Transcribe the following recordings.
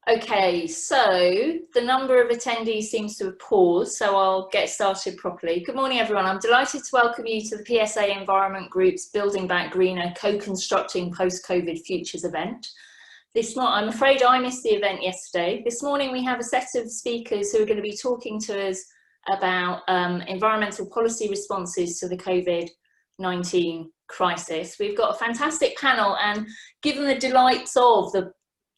Okay, so the number of attendees seems to have paused, so I'll get started properly. Good morning, everyone. I'm delighted to welcome you to the PSA Environment Group's Building Back Greener Co-Constructing Post-COVID Futures event. I'm afraid I missed the event yesterday. This morning we have a set of speakers who are going to be talking to us about environmental policy responses to the COVID-19 crisis. We've got a fantastic panel, and given the delights of the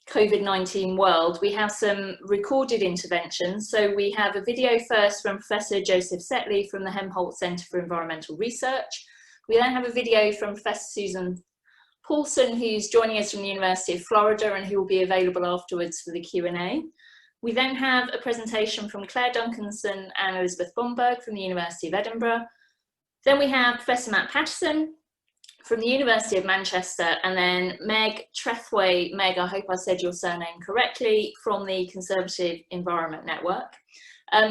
COVID-19 world, we have some recorded interventions. So we have a video first from Professor Josef Settele from the Helmholtz Centre for Environmental Research. We then have a video from Professor Susan Paulson, who's joining us from the University of Florida and who will be available afterwards for the Q&A. We then have a presentation from Claire Duncanson and Elizabeth Bomberg from the University of Edinburgh. Then we have Professor Matt Paterson from the University of Manchester, and then Meg Trethewey, Meg, I hope I said your surname correctly, from the Conservative Environment Network.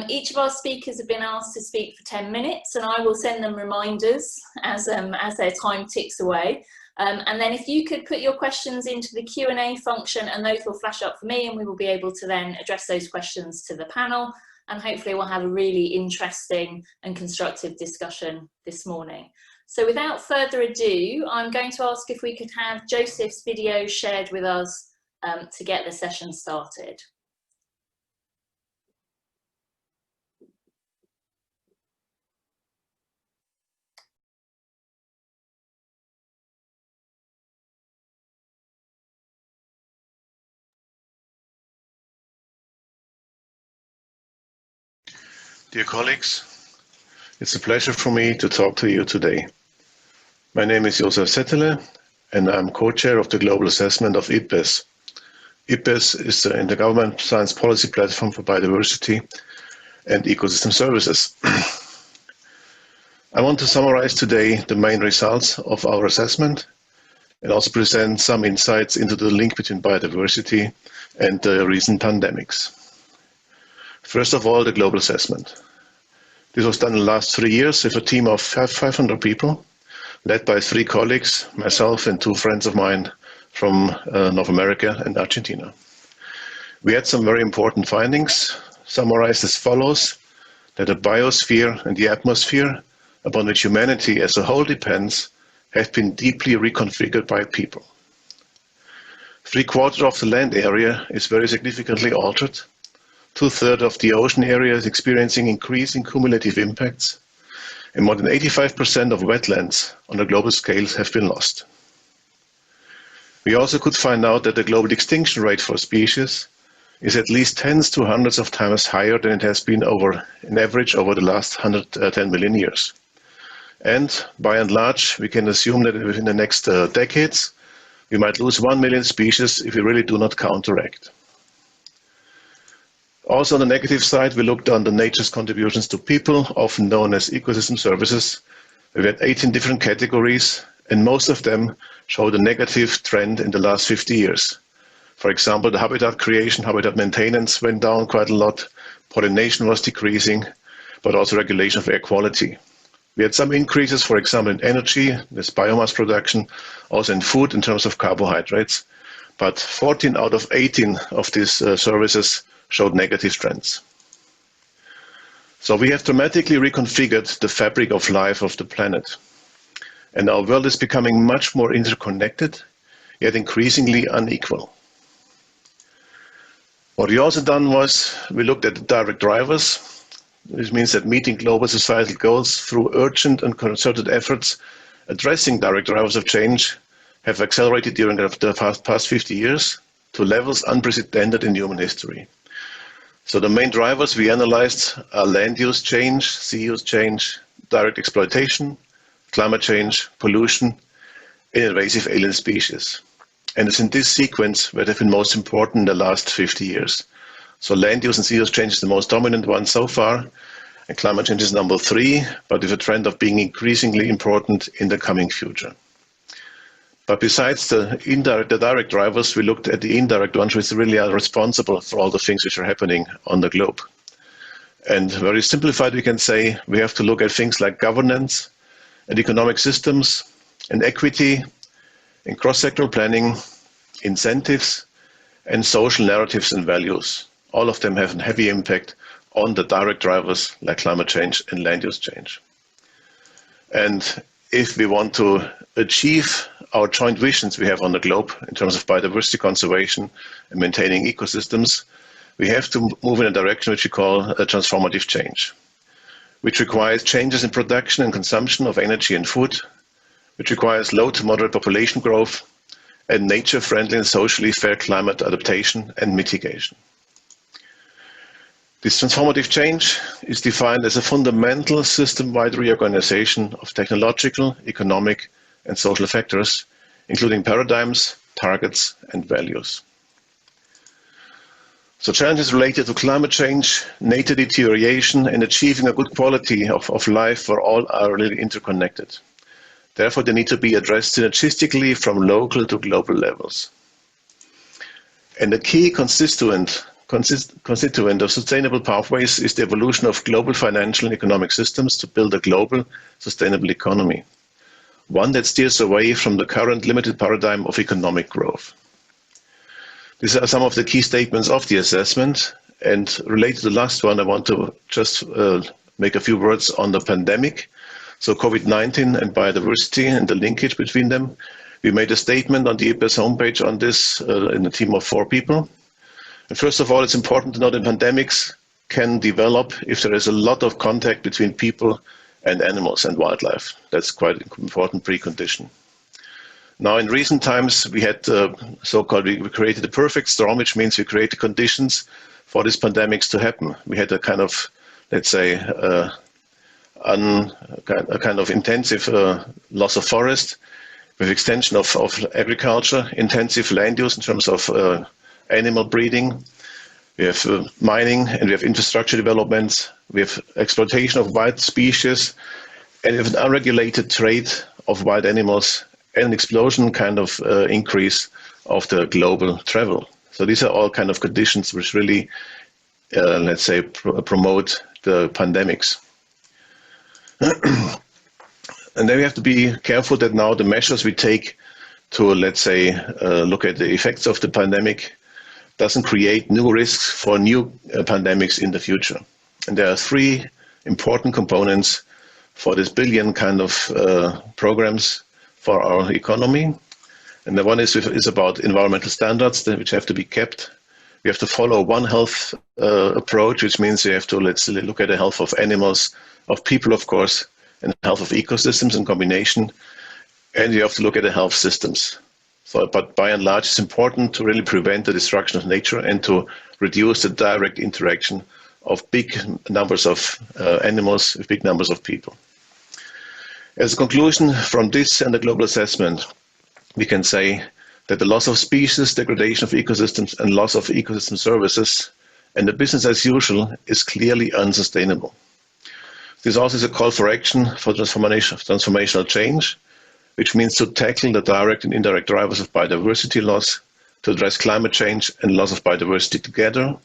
Each of our speakers have been asked to speak for 10 minutes, and I will send them reminders as their time ticks away. And then if you could put your questions into the Q&A function, and those will flash up for me, and we will be able to then address those questions to the panel, and hopefully we'll have a really interesting and constructive discussion this morning. So without further ado, I'm going to ask if we could have Josef's video shared with us to get the session started. Dear colleagues, it's a pleasure for me to talk to you today. My name is Josef Settele, and I'm co-chair of the Global Assessment of IPPES. IPPES is the Intergovernmental Science Policy Platform for Biodiversity and Ecosystem Services. I want to summarize today the main results of our assessment and also present some insights into the link between biodiversity and the recent pandemics. First of all, the global assessment. This was done in the last 3 years with a team of 500 people, led by 3 colleagues, myself and 2 friends of mine from North America and Argentina. We had some very important findings, summarized as follows: that the biosphere and the atmosphere, upon which humanity as a whole depends, have been deeply reconfigured by people. 3/4 of the land area is very significantly altered. 2/3 of the ocean area is experiencing increasing cumulative impacts, and more than 85% of wetlands on a global scale have been lost. We also could find out that the global extinction rate for species is at least tens to hundreds of times higher than it has been in average over the last 110 million years. And by and large, we can assume that within the next decades, we might lose 1 million species if we really do not counteract. Also on the negative side, we looked on the nature's contributions to people, often known as ecosystem services. We had 18 different categories, and most of them showed a negative trend in the last 50 years. For example, the habitat creation, habitat maintenance went down quite a lot, pollination was decreasing, but also regulation of air quality. We had some increases, for example, in energy, this biomass production, also in food in terms of carbohydrates, but 14 out of 18 of these services showed negative trends. So we have dramatically reconfigured the fabric of life of the planet. And our world is becoming much more interconnected, yet increasingly unequal. What we also done was, we looked at the direct drivers. This means that meeting global societal goals through urgent and concerted efforts addressing direct drivers of change have accelerated during the past 50 years to levels unprecedented in human history. So the main drivers we analyzed are land use change, sea use change, direct exploitation, climate change, pollution, and invasive alien species. And it's in this sequence where they've been most important in the last 50 years. So land use and sea use change is the most dominant one so far, and climate change is number 3, but with a trend of being increasingly important in the coming future. But besides the direct drivers, we looked at the indirect ones, which really are responsible for all the things which are happening on the globe. And very simplified, we can say we have to look at things like governance and economic systems and equity and cross-sectoral planning, incentives, and social narratives and values. All of them have a heavy impact on the direct drivers like climate change and land use change. And if we want to achieve our joint visions we have on the globe in terms of biodiversity conservation and maintaining ecosystems, we have to move in a direction which we call a transformative change, which requires changes in production and consumption of energy and food, which requires low to moderate population growth, and nature-friendly and socially fair climate adaptation and mitigation. This transformative change is defined as a fundamental system-wide reorganization of technological, economic, and social factors, including paradigms, targets, and values. So challenges related to climate change, nature deterioration, and achieving a good quality of life for all are really interconnected. Therefore, they need to be addressed synergistically from local to global levels. And the key constituent of sustainable pathways is the evolution of global financial and economic systems to build a global sustainable economy, one that steers away from the current limited paradigm of economic growth. These are some of the key statements of the assessment, and related to the last one, I want to just make a few words on the pandemic. So COVID-19 and biodiversity and the linkage between them. We made a statement on the IPPR's homepage on this in a team of 4 people. And first of all, it's important to know that pandemics can develop if there is a lot of contact between people and animals and wildlife. That's quite an important precondition. Now, in recent times, we had we created a perfect storm, which means we created conditions for these pandemics to happen. We had a kind of, let's say, a kind of intensive loss of forest, with extension of agriculture, intensive land use in terms of animal breeding. We have mining, and we have infrastructure developments. We have exploitation of wild species, and we have an unregulated trade of wild animals, and an explosion kind of increase of the global travel. So these are all kind of conditions which really, let's say, promote the pandemics. And then we have to be careful that now the measures we take to, let's say, look at the effects of the pandemic doesn't create new risks for new pandemics in the future. And there are 3 important components for this billion kind of programs for our economy. And the one is about environmental standards which have to be kept. We have to follow One Health approach, which means we have to, let's look at the health of animals, of people, of course, and health of ecosystems in combination. And you have to look at the health systems. So, but by and large, it's important to really prevent the destruction of nature and to reduce the direct interaction of big numbers of animals with big numbers of people. As a conclusion from this and the global assessment, we can say that the loss of species, degradation of ecosystems, and loss of ecosystem services, and the business as usual is clearly unsustainable. This also is a call for action for transformational change, which means to tackle the direct and indirect drivers of biodiversity loss, to address climate change and loss of biodiversity together,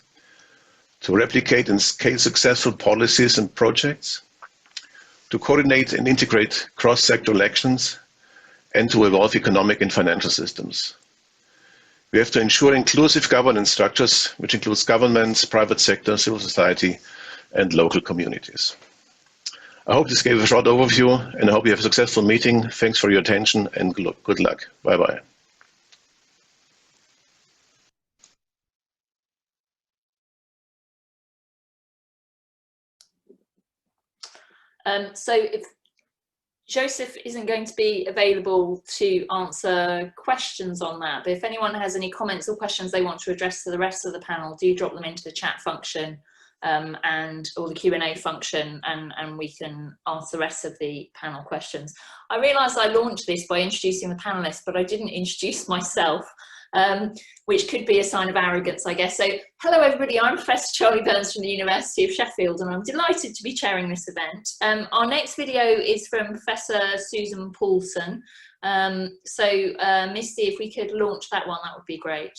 to replicate and scale successful policies and projects, to coordinate and integrate cross-sectoral actions, and to evolve economic and financial systems. We have to ensure inclusive governance structures, which includes governments, private sector, civil society, and local communities. I hope this gave a short overview, and I hope you have a successful meeting. Thanks for your attention, and good luck. Bye-bye. So if Josef isn't going to be available to answer questions on that, but if anyone has any comments or questions they want to address to the rest of the panel, do drop them into the chat function or the Q&A function, and we can ask the rest of the panel questions. I realised I launched this by introducing the panellists, but I didn't introduce myself, which could be a sign of arrogance, I guess. So hello everybody, I'm Professor Charlie Burns from the University of Sheffield, and I'm delighted to be chairing this event. Our next video is from Professor Susan Paulson. Misty, if we could launch that one, that would be great.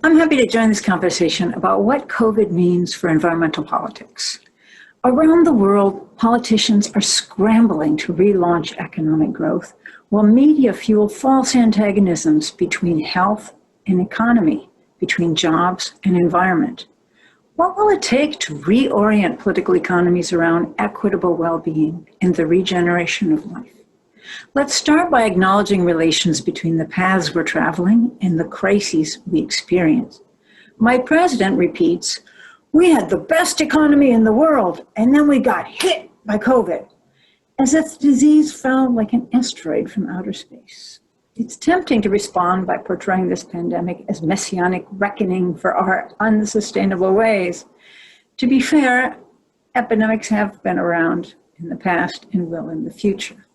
I'm happy to join this conversation about what COVID means for environmental politics. Around the world, politicians are scrambling to relaunch economic growth, while media fuel false antagonisms between health and economy, between jobs and environment. What will it take to reorient political economies around equitable well-being and the regeneration of life? Let's start by acknowledging relations between the paths we're traveling and the crises we experience. My president repeats, "We had the best economy in the world, and then we got hit by COVID," as if the disease fell like an asteroid from outer space. It's tempting to respond by portraying this pandemic as messianic reckoning for our unsustainable ways. To be fair, epidemics have been around in the past and will in the future.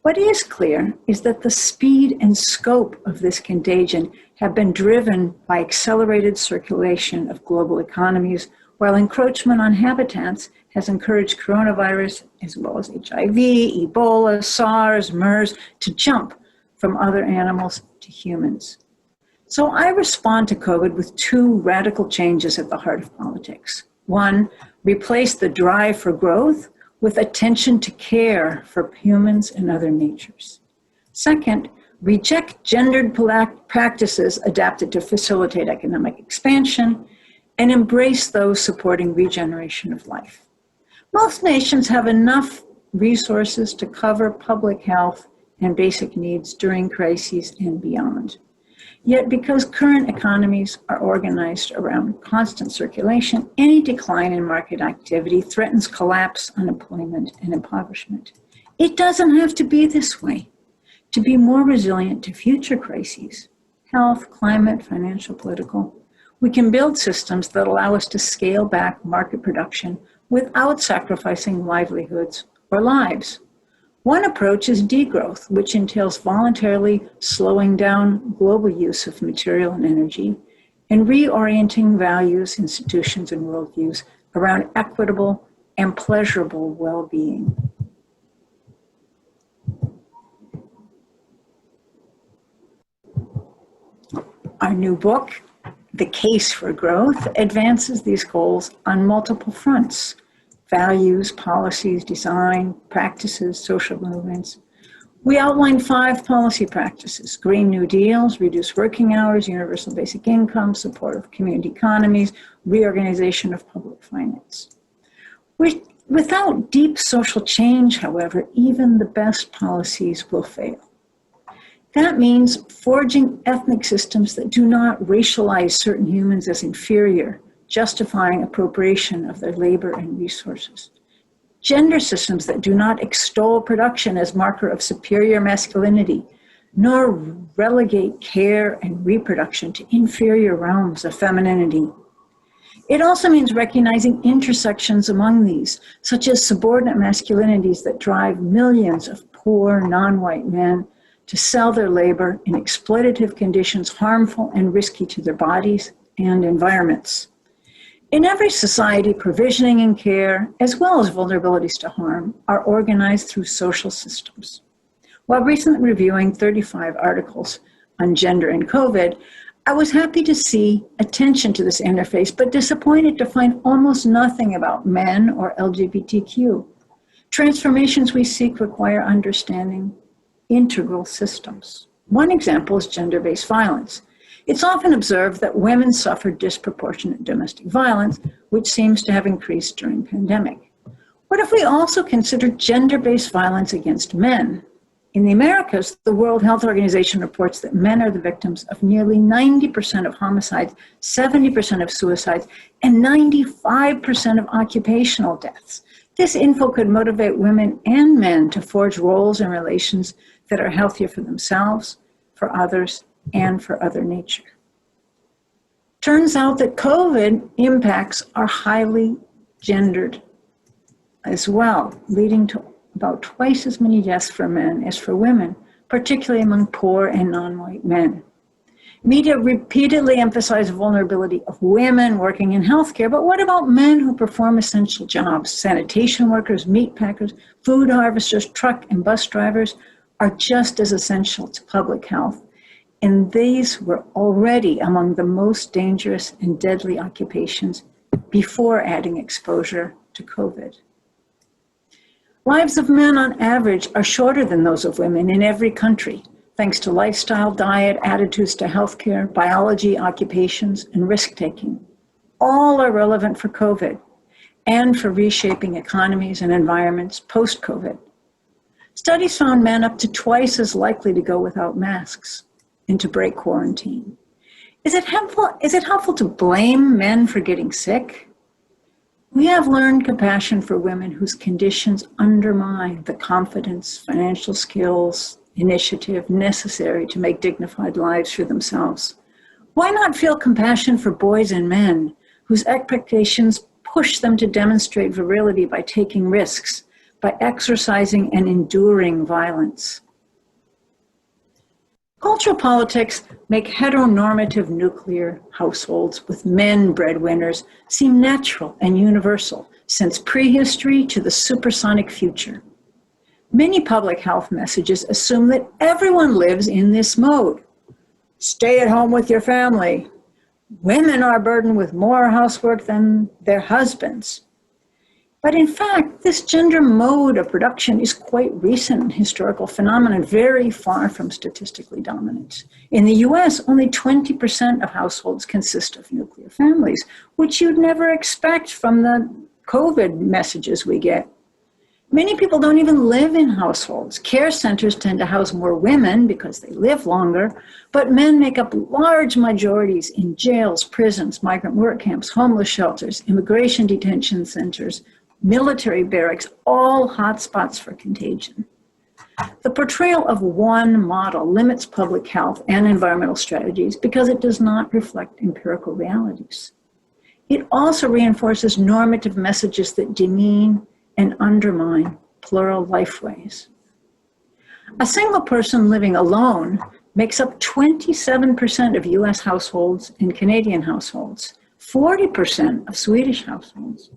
What is clear is that the speed and scope of this contagion have been driven by accelerated circulation of global economies, while encroachment on habitats has encouraged coronavirus, as well as HIV, Ebola, SARS, MERS, to jump from other animals to humans. So I respond to COVID with two radical changes at the heart of politics. One, replace the drive for growth with attention to care for humans and other natures. Second, reject gendered practices adapted to facilitate economic expansion and embrace those supporting regeneration of life. Most nations have enough resources to cover public health and basic needs during crises and beyond. Yet because current economies are organized around constant circulation, any decline in market activity threatens collapse, unemployment, and impoverishment. It doesn't have to be this way. To be more resilient to future crises, health, climate, financial, political, we can build systems that allow us to scale back market production without sacrificing livelihoods or lives. One approach is degrowth, which entails voluntarily slowing down global use of material and energy and reorienting values, institutions, and worldviews around equitable and pleasurable well-being. Our new book, The Case for Growth, advances these goals on multiple fronts: values, policies, design, practices, social movements. We outline 5 policy practices: Green New Deals, reduced working hours, universal basic income, support of community economies, reorganization of public finance. Without deep social change, however, even the best policies will fail. That means forging ethnic systems that do not racialize certain humans as inferior, justifying appropriation of their labor and resources. Gender systems that do not extol production as marker of superior masculinity, nor relegate care and reproduction to inferior realms of femininity. It also means recognizing intersections among these, such as subordinate masculinities that drive millions of poor, non-white men to sell their labor in exploitative conditions harmful and risky to their bodies and environments. In every society, provisioning and care, as well as vulnerabilities to harm, are organized through social systems. While recently reviewing 35 articles on gender and COVID, I was happy to see attention to this interface, but disappointed to find almost nothing about men or LGBTQ. Transformations we seek require understanding integral systems. One example is gender-based violence. It's often observed that women suffer disproportionate domestic violence, which seems to have increased during the pandemic. What if we also consider gender-based violence against men? In the Americas, the World Health Organization reports that men are the victims of nearly 90% of homicides, 70% of suicides, and 95% of occupational deaths. This info could motivate women and men to forge roles and relations that are healthier for themselves, for others, and for other nature. Turns out that COVID impacts are highly gendered as well, leading to about twice as many deaths for men as for women, particularly among poor and non-white men. Media repeatedly emphasize vulnerability of women working in healthcare, but what about men who perform essential jobs? Sanitation workers, meat packers, food harvesters, truck and bus drivers are just as essential to public health. And these were already among the most dangerous and deadly occupations before adding exposure to COVID. Lives of men on average are shorter than those of women in every country, thanks to lifestyle, diet, attitudes to healthcare, biology, occupations, and risk-taking. All are relevant for COVID and for reshaping economies and environments post-COVID. Studies found men up to twice as likely to go without masks and to break quarantine. Is it helpful to blame men for getting sick? We have learned compassion for women whose conditions undermine the confidence, financial skills, initiative necessary to make dignified lives for themselves. Why not feel compassion for boys and men whose expectations push them to demonstrate virility by taking risks, by exercising and enduring violence? Cultural politics make heteronormative nuclear households with men breadwinners seem natural and universal since prehistory to the supersonic future. Many public health messages assume that everyone lives in this mode. Stay at home with your family. Women are burdened with more housework than their husbands. But in fact, this gender mode of production is quite recent historical phenomenon, very far from statistically dominant. In the US, only 20% of households consist of nuclear families, which you'd never expect from the COVID messages we get. Many people don't even live in households. Care centers tend to house more women because they live longer, but men make up large majorities in jails, prisons, migrant work camps, homeless shelters, immigration detention centers, military barracks, all hotspots for contagion. The portrayal of one model limits public health and environmental strategies because it does not reflect empirical realities. It also reinforces normative messages that demean and undermine plural lifeways. A single person living alone makes up 27% of US households and Canadian households, 40% of Swedish households.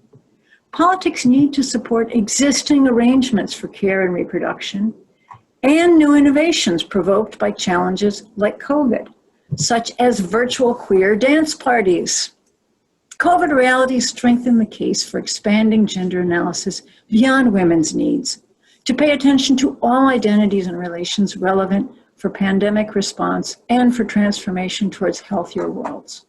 Politics need to support existing arrangements for care and reproduction and new innovations provoked by challenges like COVID, such as virtual queer dance parties. COVID realities strengthen the case for expanding gender analysis beyond women's needs, to pay attention to all identities and relations relevant for pandemic response and for transformation towards healthier worlds.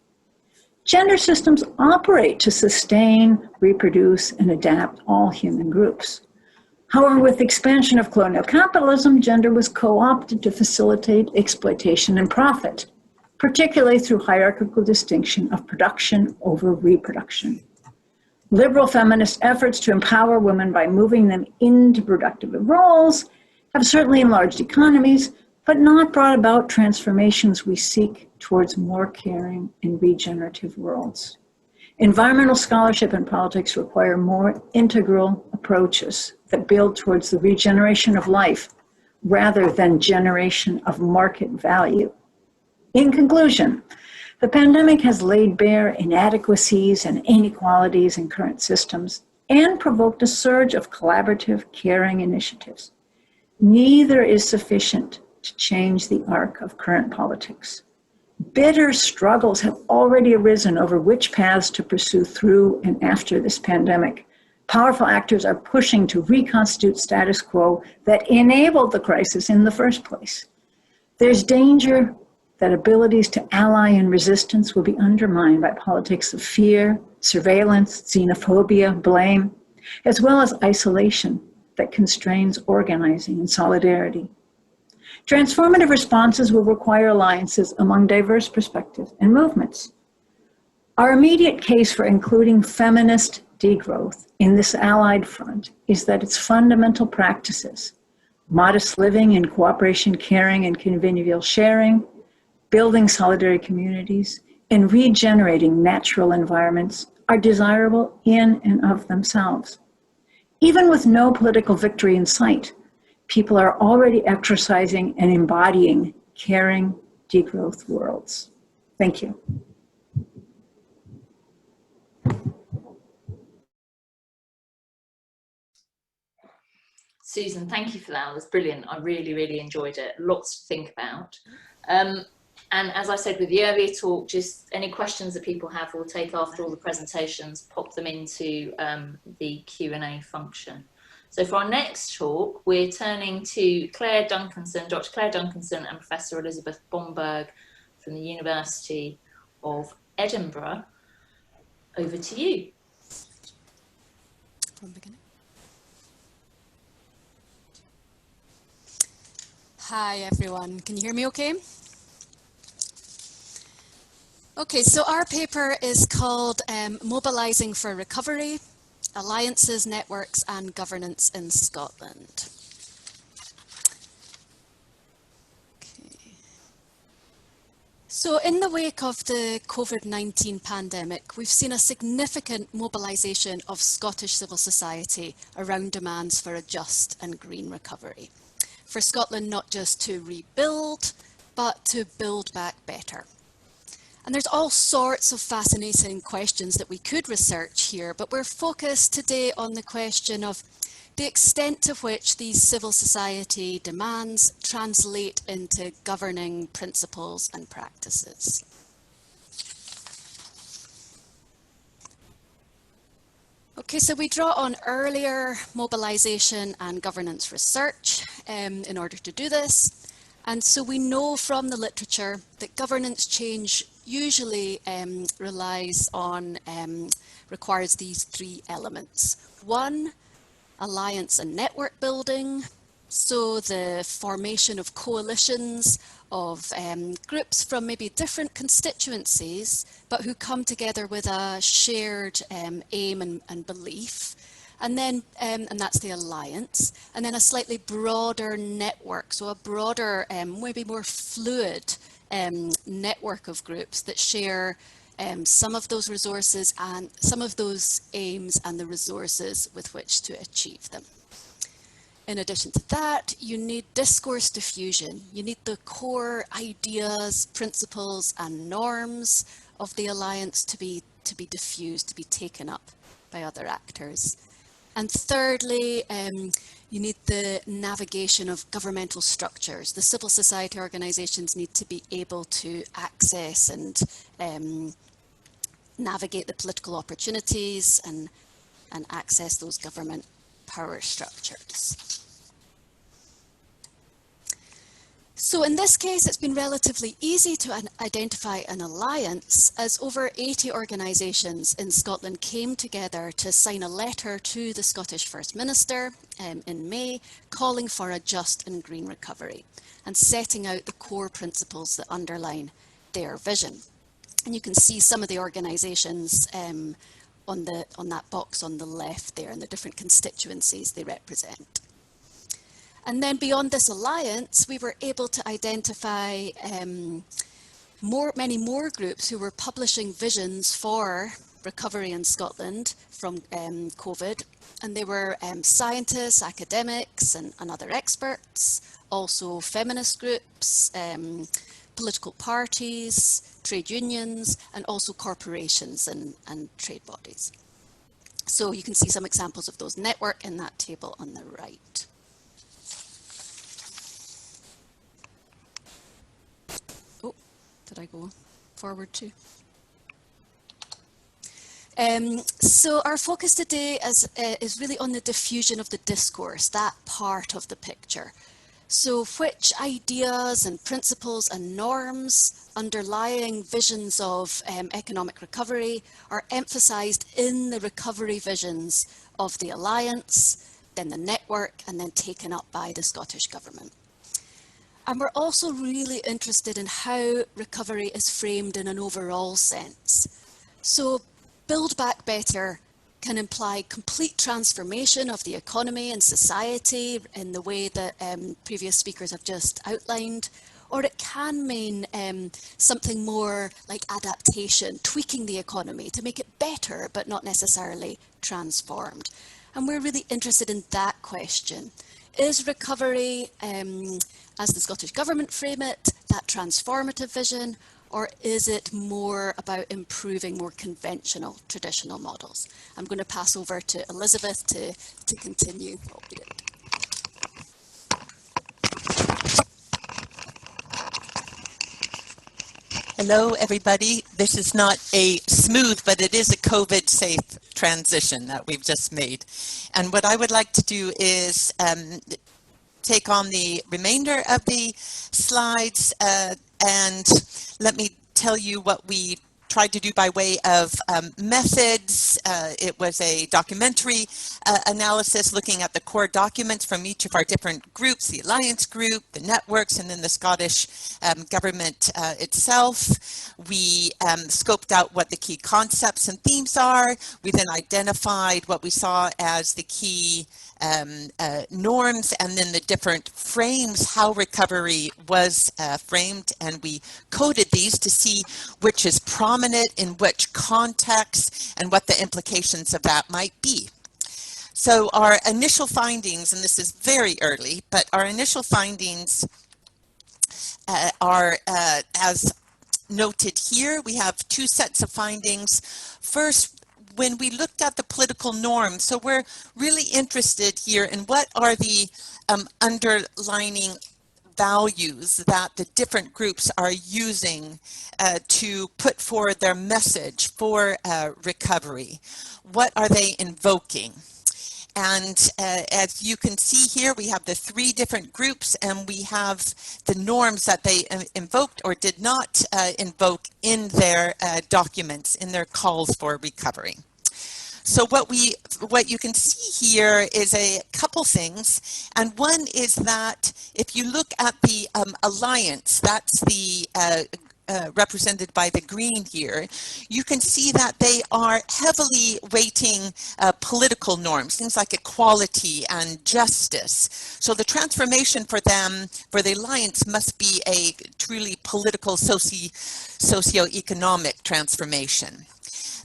Gender systems operate to sustain, reproduce, and adapt all human groups. However, with the expansion of colonial capitalism, gender was co-opted to facilitate exploitation and profit, particularly through hierarchical distinction of production over reproduction. Liberal feminist efforts to empower women by moving them into productive roles have certainly enlarged economies, but not brought about transformations we seek towards more caring and regenerative worlds. Environmental scholarship and politics require more integral approaches that build towards the regeneration of life rather than generation of market value. In conclusion, the pandemic has laid bare inadequacies and inequalities in current systems and provoked a surge of collaborative, caring initiatives. Neither is sufficient to change the arc of current politics. Bitter struggles have already arisen over which paths to pursue through and after this pandemic. Powerful actors are pushing to reconstitute status quo that enabled the crisis in the first place. There's danger that abilities to ally in resistance will be undermined by politics of fear, surveillance, xenophobia, blame, as well as isolation that constrains organizing and solidarity. Transformative responses will require alliances among diverse perspectives and movements. Our immediate case for including feminist degrowth in this allied front is that its fundamental practices, modest living and cooperation, caring and convivial sharing, building solidarity communities, and regenerating natural environments are desirable in and of themselves. Even with no political victory in sight, people are already exercising and embodying caring degrowth worlds. Thank you. Susan, thank you for that. It was brilliant. I really, really enjoyed it. Lots to think about. And as I said with the earlier talk, just any questions that people have, we'll take after all the presentations, pop them into the Q&A function. So for our next talk, we're turning to Claire Duncanson, Dr. Claire Duncanson and Professor Elizabeth Bomberg from the University of Edinburgh. Over to you. From beginning. Hi everyone, can you hear me okay? Okay, so our paper is called Mobilising for Recovery, Alliances, Networks and Governance in Scotland. Okay. So in the wake of the COVID-19 pandemic, we've seen a significant mobilisation of Scottish civil society around demands for a just and green recovery. For Scotland, not just to rebuild, but to build back better. And there's all sorts of fascinating questions that we could research here, but we're focused today on the question of the extent to which these civil society demands translate into governing principles and practices. Okay, so we draw on earlier mobilisation and governance research in order to do this. And so we know from the literature that governance change usually requires these three elements. One, alliance and network building. So the formation of coalitions of groups from maybe different constituencies, but who come together with a shared aim and belief. And then, and that's the alliance, and then a slightly broader network, so a broader, maybe more fluid network of groups that share some of those resources and some of those aims and the resources with which to achieve them. In addition to that, you need discourse diffusion. You need the core ideas, principles and norms of the alliance to be diffused, to be taken up by other actors. And thirdly, you need the navigation of governmental structures. The civil society organisations need to be able to access and navigate the political opportunities and access those government power structures. So in this case, it's been relatively easy to identify an alliance, as over 80 organisations in Scotland came together to sign a letter to the Scottish First Minister in May, calling for a just and green recovery and setting out the core principles that underline their vision. And you can see some of the organisations on that box on the left there and the different constituencies they represent. And then beyond this alliance, we were able to identify many more groups who were publishing visions for recovery in Scotland from COVID. And they were scientists, academics and other experts, also feminist groups, political parties, trade unions, and also corporations and trade bodies. So you can see some examples of those network in that table on the right. Did I go forward too? So our focus today is really on the diffusion of the discourse, that part of the picture. So which ideas and principles and norms underlying visions of economic recovery are emphasised in the recovery visions of the Alliance, then the network, and then taken up by the Scottish Government. And we're also really interested in how recovery is framed in an overall sense. So build back better can imply complete transformation of the economy and society in the way that previous speakers have just outlined, or it can mean something more like adaptation, tweaking the economy to make it better, but not necessarily transformed. And we're really interested in that question. Is recovery, as the Scottish Government frame it, that transformative vision, or is it more about improving more conventional, traditional models? I'm going to pass over to Elizabeth to continue what we did. Hello, everybody. This is not a smooth, but it is a COVID-safe transition that we've just made. And what I would like to do is take on the remainder of the slides and let me tell you what we tried to do by way of methods. It was a documentary analysis looking at the core documents from each of our different groups, the Alliance Group, the networks, and then the Scottish government itself. We scoped out what the key concepts and themes are. We then identified what we saw as the key norms and then the different frames, how recovery was framed, and we coded these to see which is prominent in which context and what the implications of that might be. So our initial findings, and this is very early, but our initial findings are as noted here. We have two sets of findings. First, when we looked at the political norms, so we're really interested here in what are the underlining values that the different groups are using to put forward their message for recovery. What are they invoking? And as you can see here, we have the three different groups and we have the norms that they invoked or did not invoke in their documents, in their calls for recovery. So what you can see here is a couple things, and one is that if you look at the alliance, that's the represented by the green here, you can see that they are heavily weighting political norms, things like equality and justice. So the transformation for them, for the alliance, must be a truly political, socio-economic transformation.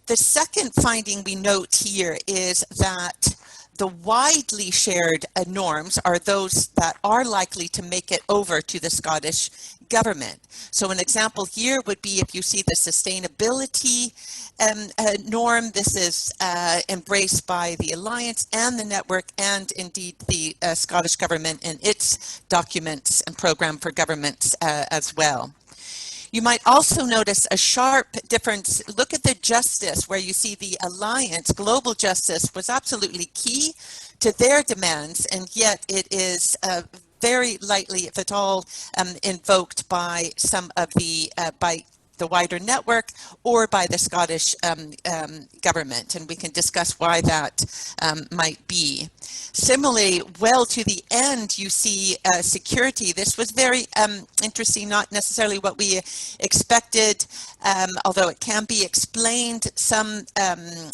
The second finding we note here is that the widely shared norms are those that are likely to make it over to the Scottish government. So an example here would be if you see the sustainability norm, this is embraced by the Alliance and the network and indeed the Scottish government in its documents and program for governments as well. You might also notice a sharp difference. Look at the justice, where you see the Alliance, global justice, was absolutely key to their demands, and yet it is very lightly, if at all, invoked by some of the, by the wider network or by the Scottish government, and we can discuss why that might be. Similarly, well to the end, you see security. This was very interesting, not necessarily what we expected, although it can be explained. Some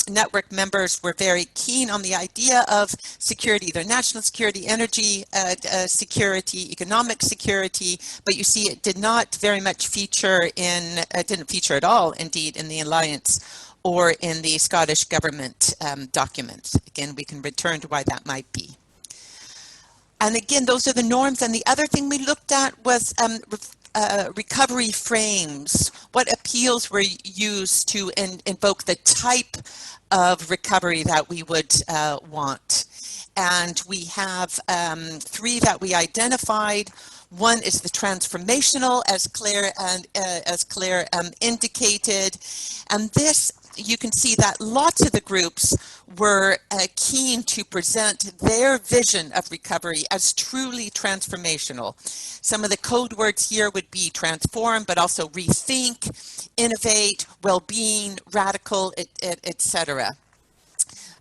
network members were very keen on the idea of security, their national security, energy security, economic security, but you see it did not very much feature in, didn't feature at all, indeed, in the Alliance or in the Scottish government documents. Again, we can return to why that might be. And again, those are the norms. And the other thing we looked at was recovery frames. What appeals were used to invoke the type of recovery that we would want. And we have three that we identified. One is the transformational, as Claire indicated, and this, you can see that lots of the groups were keen to present their vision of recovery as truly transformational. Some of the code words here would be transform, but also rethink, innovate, well-being, radical, etc.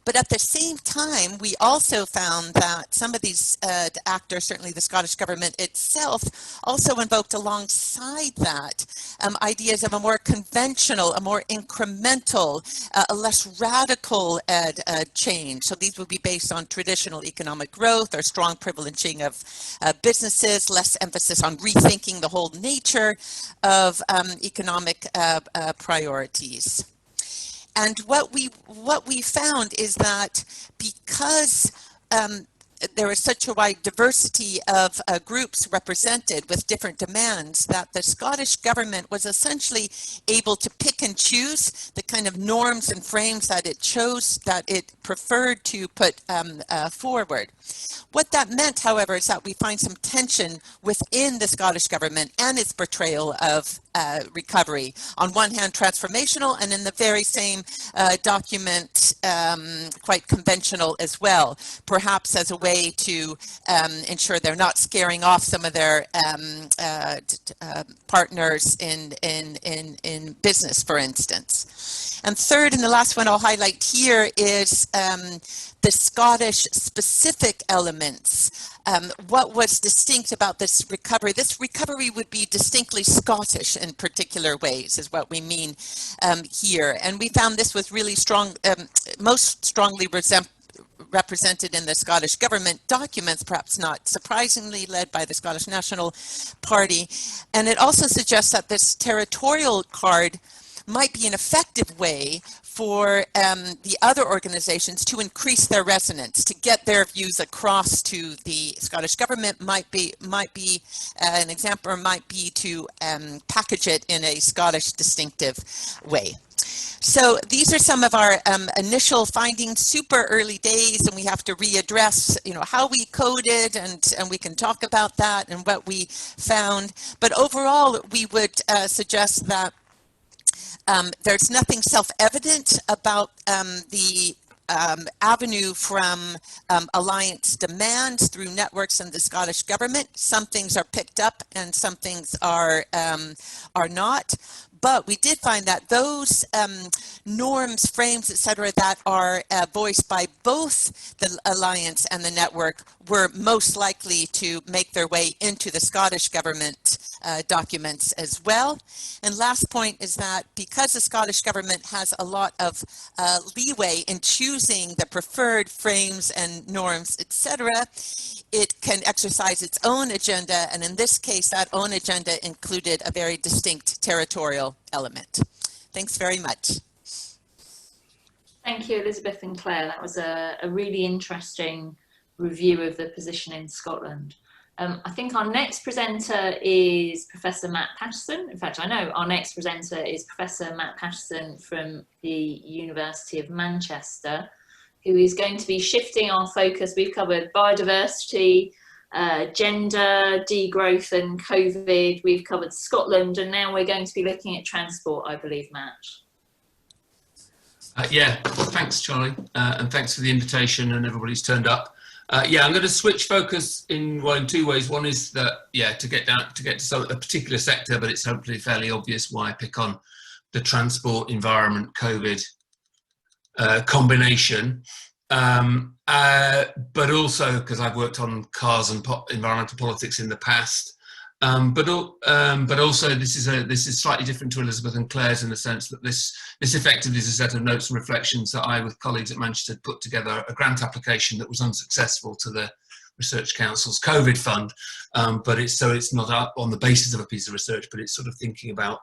But at the same time, we also found that some of these actors, certainly the Scottish government itself, also invoked alongside that ideas of a more conventional, a more incremental, a less radical change. So these would be based on traditional economic growth or strong privileging of businesses, less emphasis on rethinking the whole nature of economic priorities. And what we found is that because there is such a wide diversity of groups represented with different demands, that the Scottish government was essentially able to pick and choose the kind of norms and frames that it chose, that it preferred to put forward. What that meant, however, is that we find some tension within the Scottish government and its portrayal of recovery. On one hand, transformational, and in the very same document, quite conventional as well, perhaps as a way to ensure they're not scaring off some of their partners in business, for instance. And third, and the last one I'll highlight here, is the Scottish specific elements. What was distinct about this recovery? This recovery would be distinctly Scottish in particular ways, is what we mean here. And we found this was really strong, most strongly represented in the Scottish government documents, perhaps not surprisingly, led by the Scottish National Party. And it also suggests that this territorial card might be an effective way for the other organizations to increase their resonance, to get their views across to the Scottish government. Might be an example, or might be to package it in a Scottish distinctive way. So these are some of our initial findings, super early days, and we have to readdress, how we coded, and we can talk about that and what we found. But overall, we would suggest that there's nothing self-evident about the avenue from alliance demands through networks and the Scottish government. Some things are picked up and some things are not. But we did find that those norms, frames, etc., that are voiced by both the alliance and the network were most likely to make their way into the Scottish government documents as well. And last point is that because the Scottish government has a lot of leeway in choosing the preferred frames and norms, etc., it can exercise its own agenda, and in this case, that own agenda included a very distinct territorial element. Thanks very much. Thank you, Elizabeth and Claire. That was a really interesting review of the position in Scotland. I think our next presenter is Professor Matt Paterson. In fact, I know our next presenter is Professor Matt Paterson from the University of Manchester, who is going to be shifting our focus. We've covered biodiversity, gender, degrowth and COVID. We've covered Scotland, and now we're going to be looking at transport, I believe, Matt. Yeah, thanks, Charlie, and thanks for the invitation, and everybody's turned up. Yeah, I'm going to switch focus in two ways. One is that, to get to a particular sector, but it's hopefully fairly obvious why I pick on the transport, environment, COVID combination. But also because I've worked on cars and environmental politics in the past. But also this is slightly different to Elizabeth and Claire's in the sense that this effectively is a set of notes and reflections that I, with colleagues at Manchester, put together a grant application that was unsuccessful to the Research Council's COVID fund. But it's not up on the basis of a piece of research, but it's sort of thinking about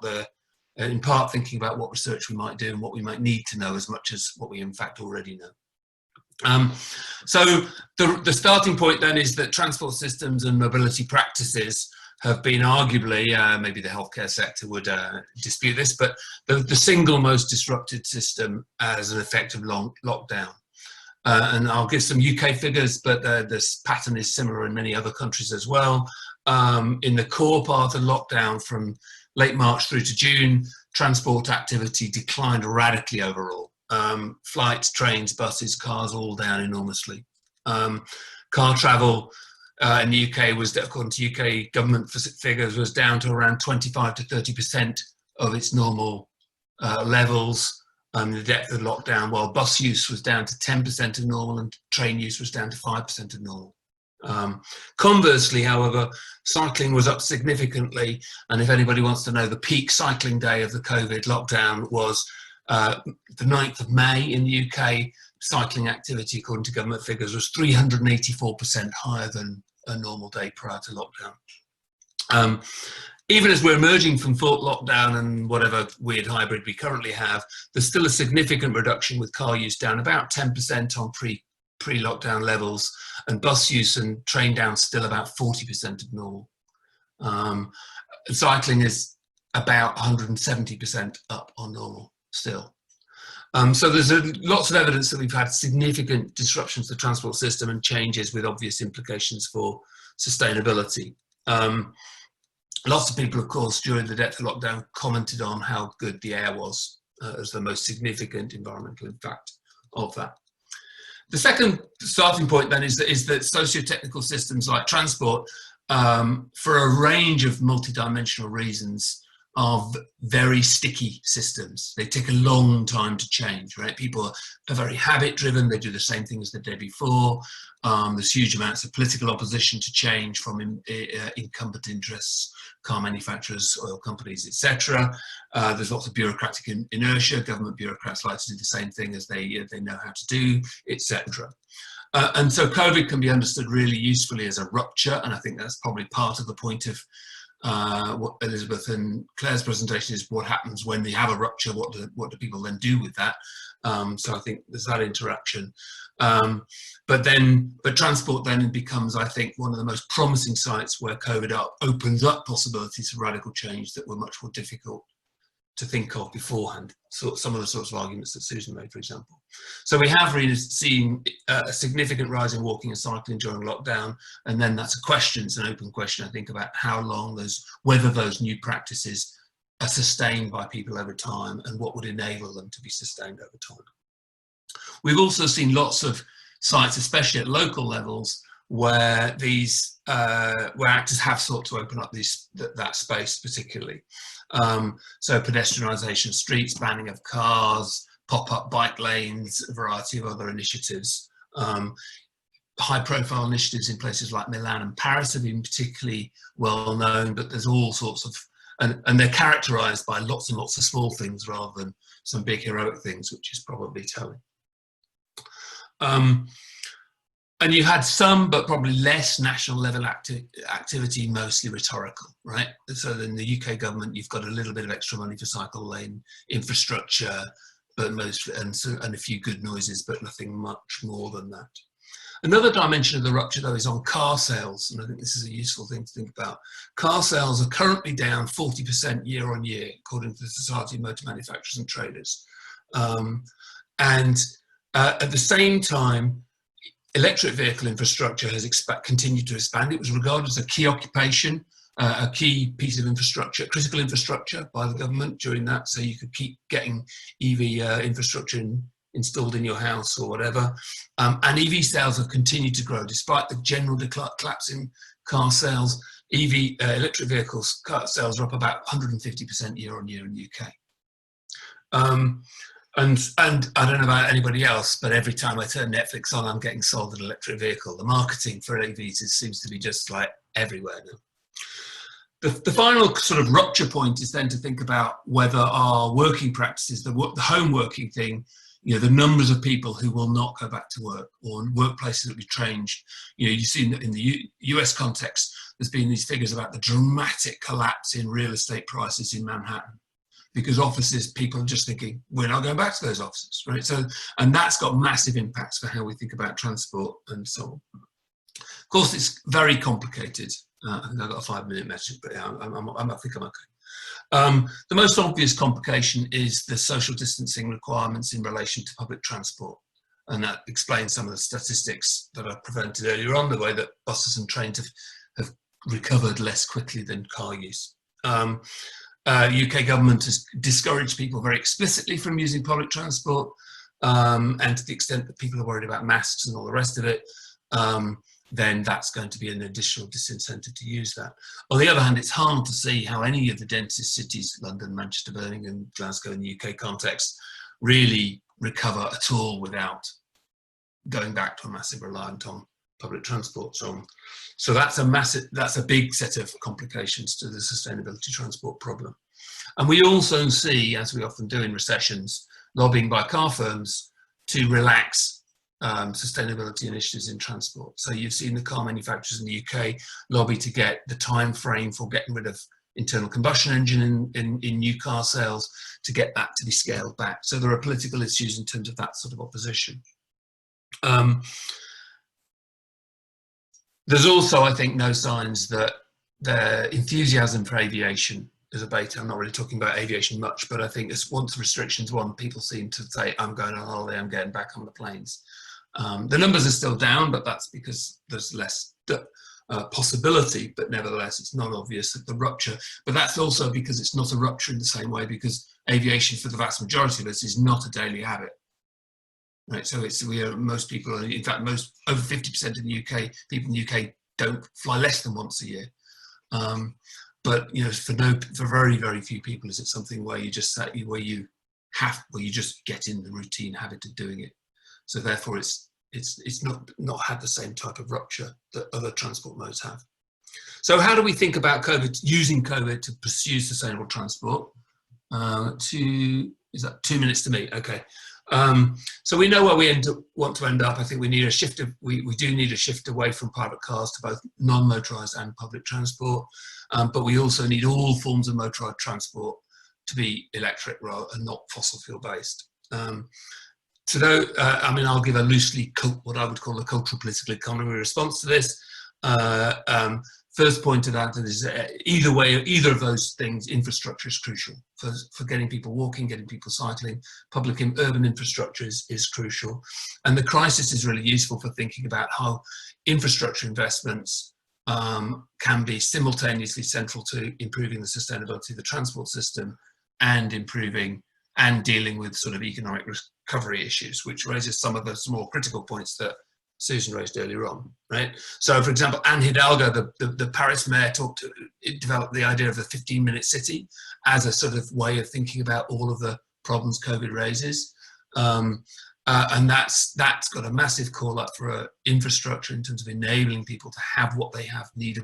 in part thinking about what research we might do and what we might need to know as much as what we in fact already know. So the starting point then is that transport systems and mobility practices have been arguably, maybe the healthcare sector would dispute this, but the single most disrupted system as an effect of lockdown. And I'll give some UK figures, but this pattern is similar in many other countries as well. In the core part of lockdown from late March through to June, transport activity declined radically overall. Flights, trains, buses, cars, all down enormously. Car travel in the UK was, according to UK government figures, was down to around 25 to 30% of its normal levels in the depth of lockdown, while bus use was down to 10% of normal and train use was down to 5% of normal. Conversely, however, cycling was up significantly, and if anybody wants to know, the peak cycling day of the COVID lockdown was the 9th of May in the UK. Cycling activity, according to government figures, was 384% higher than a normal day prior to lockdown. Even as we're emerging from full lockdown and whatever weird hybrid we currently have, there's still a significant reduction with car use down about 10% on pre-lockdown levels, and bus use and train down still about 40% of normal. Cycling is about 170% up on normal still. So there's lots of evidence that we've had significant disruptions to the transport system and changes with obvious implications for sustainability. Lots of people, of course, during the depth of lockdown commented on how good the air was as the most significant environmental impact of that. The second starting point then is that socio-technical systems like transport, for a range of multidimensional reasons, are very sticky systems. They take a long time to change, right? People are very habit driven. They do the same thing as the day before. There's huge amounts of political opposition to change from incumbent interests, car manufacturers, oil companies, etc. There's lots of bureaucratic inertia. Government bureaucrats like to do the same thing as they know how to do, etc. And so COVID can be understood really usefully as a rupture, and I think that's probably part of the point of what Elizabeth and Claire's presentation is. What happens when they have a rupture? What do people then do with that? So I think there's that interaction. But transport then becomes, I think, one of the most promising sites where COVID opens up possibilities for radical change that were much more difficult to think of beforehand. So some of the sorts of arguments that Susan made, for example. So we have really seen a significant rise in walking and cycling during lockdown, and then that's a question, it's an open question, I think, about how long whether those new practices are sustained by people over time and what would enable them to be sustained over time. We've also seen lots of sites, especially at local levels, where where actors have sought to open up that space particularly. So pedestrianisation of streets, banning of cars, pop-up bike lanes, a variety of other initiatives. High-profile initiatives in places like Milan and Paris have been particularly well known, but there's all sorts of, and they're characterised by lots and lots of small things rather than some big heroic things, which is probably telling. And you had some, but probably less national level activity, mostly rhetorical, right? So in the UK government, you've got a little bit of extra money for cycle lane infrastructure, but and a few good noises, but nothing much more than that. Another dimension of the rupture, though, is on car sales, and I think this is a useful thing to think about. Car sales are currently down 40% year on year, according to the Society of Motor Manufacturers and Traders. At the same time, electric vehicle infrastructure has continued to expand. It was regarded as a key occupation, a key piece of infrastructure, critical infrastructure by the government during that, so you could keep getting EV infrastructure installed in your house or whatever. And EV sales have continued to grow despite the general collapse in car sales. Electric vehicles car sales are up about 150% year on year in the UK. And I don't know about anybody else, but every time I turn Netflix on, I'm getting sold an electric vehicle. The marketing for EVs seems to be just like everywhere now. The final sort of rupture point is then to think about whether our working practices, the home working thing, the numbers of people who will not go back to work, or workplaces that we changed. You see in the US context, there's been these figures about the dramatic collapse in real estate prices in Manhattan, because offices, people are just thinking, we're not going back to those offices, right? So, and that's got massive impacts for how we think about transport and so on. Of course, it's very complicated. I think I've got a 5-minute message, but yeah, I think I'm okay. The most obvious complication is the social distancing requirements in relation to public transport. And that explains some of the statistics that I presented earlier on, the way that buses and trains have recovered less quickly than car use. UK government has discouraged people very explicitly from using public transport, and to the extent that people are worried about masks and all the rest of it, then that's going to be an additional disincentive to use that. On the other hand, it's hard to see how any of the densest cities, London, Manchester, Birmingham, Glasgow in the UK context, really recover at all without going back to a massive reliance on public transport. So that's a big set of complications to the sustainability transport problem. And we also see, as we often do in recessions, lobbying by car firms to relax sustainability initiatives in transport. So you've seen the car manufacturers in the UK lobby to get the time frame for getting rid of internal combustion engine in new car sales, to get that to be scaled back. So there are political issues in terms of that sort of opposition. There's also, I think, no signs that the enthusiasm for aviation is abated. I'm not really talking about aviation much, but I think once restrictions won, people seem to say, I'm going on holiday, I'm getting back on the planes. The numbers are still down, but that's because there's less possibility, but nevertheless it's not obvious that the rupture, but that's also because it's not a rupture in the same way, because aviation for the vast majority of us is not a daily habit. Right, so most people, in fact, over 50% of the UK, people in the UK don't fly less than once a year. But for very, very few people is it something where you just get in the routine habit of doing it. So therefore, it's not had the same type of rupture that other transport modes have. So how do we think about using COVID to pursue sustainable transport? Is that 2 minutes to me? Okay. So we know where we want to end up. I think we need a shift we do need a shift away from private cars to both non-motorised and public transport, but we also need all forms of motorised transport to be electric and not fossil fuel based. I'll give a what I would call a cultural political economy response to this. First pointed out that is either of those things, infrastructure is crucial for getting people walking, getting people cycling. Public and urban infrastructure is crucial, and the crisis is really useful for thinking about how infrastructure investments can be simultaneously central to improving the sustainability of the transport system and dealing with sort of economic recovery issues, which raises some of those more critical points that Susan raised earlier on, right? So, for example, Anne Hidalgo, the Paris mayor, developed the idea of the 15-minute city as a sort of way of thinking about all of the problems COVID raises, and that's got a massive call up for infrastructure in terms of enabling people to have what they have need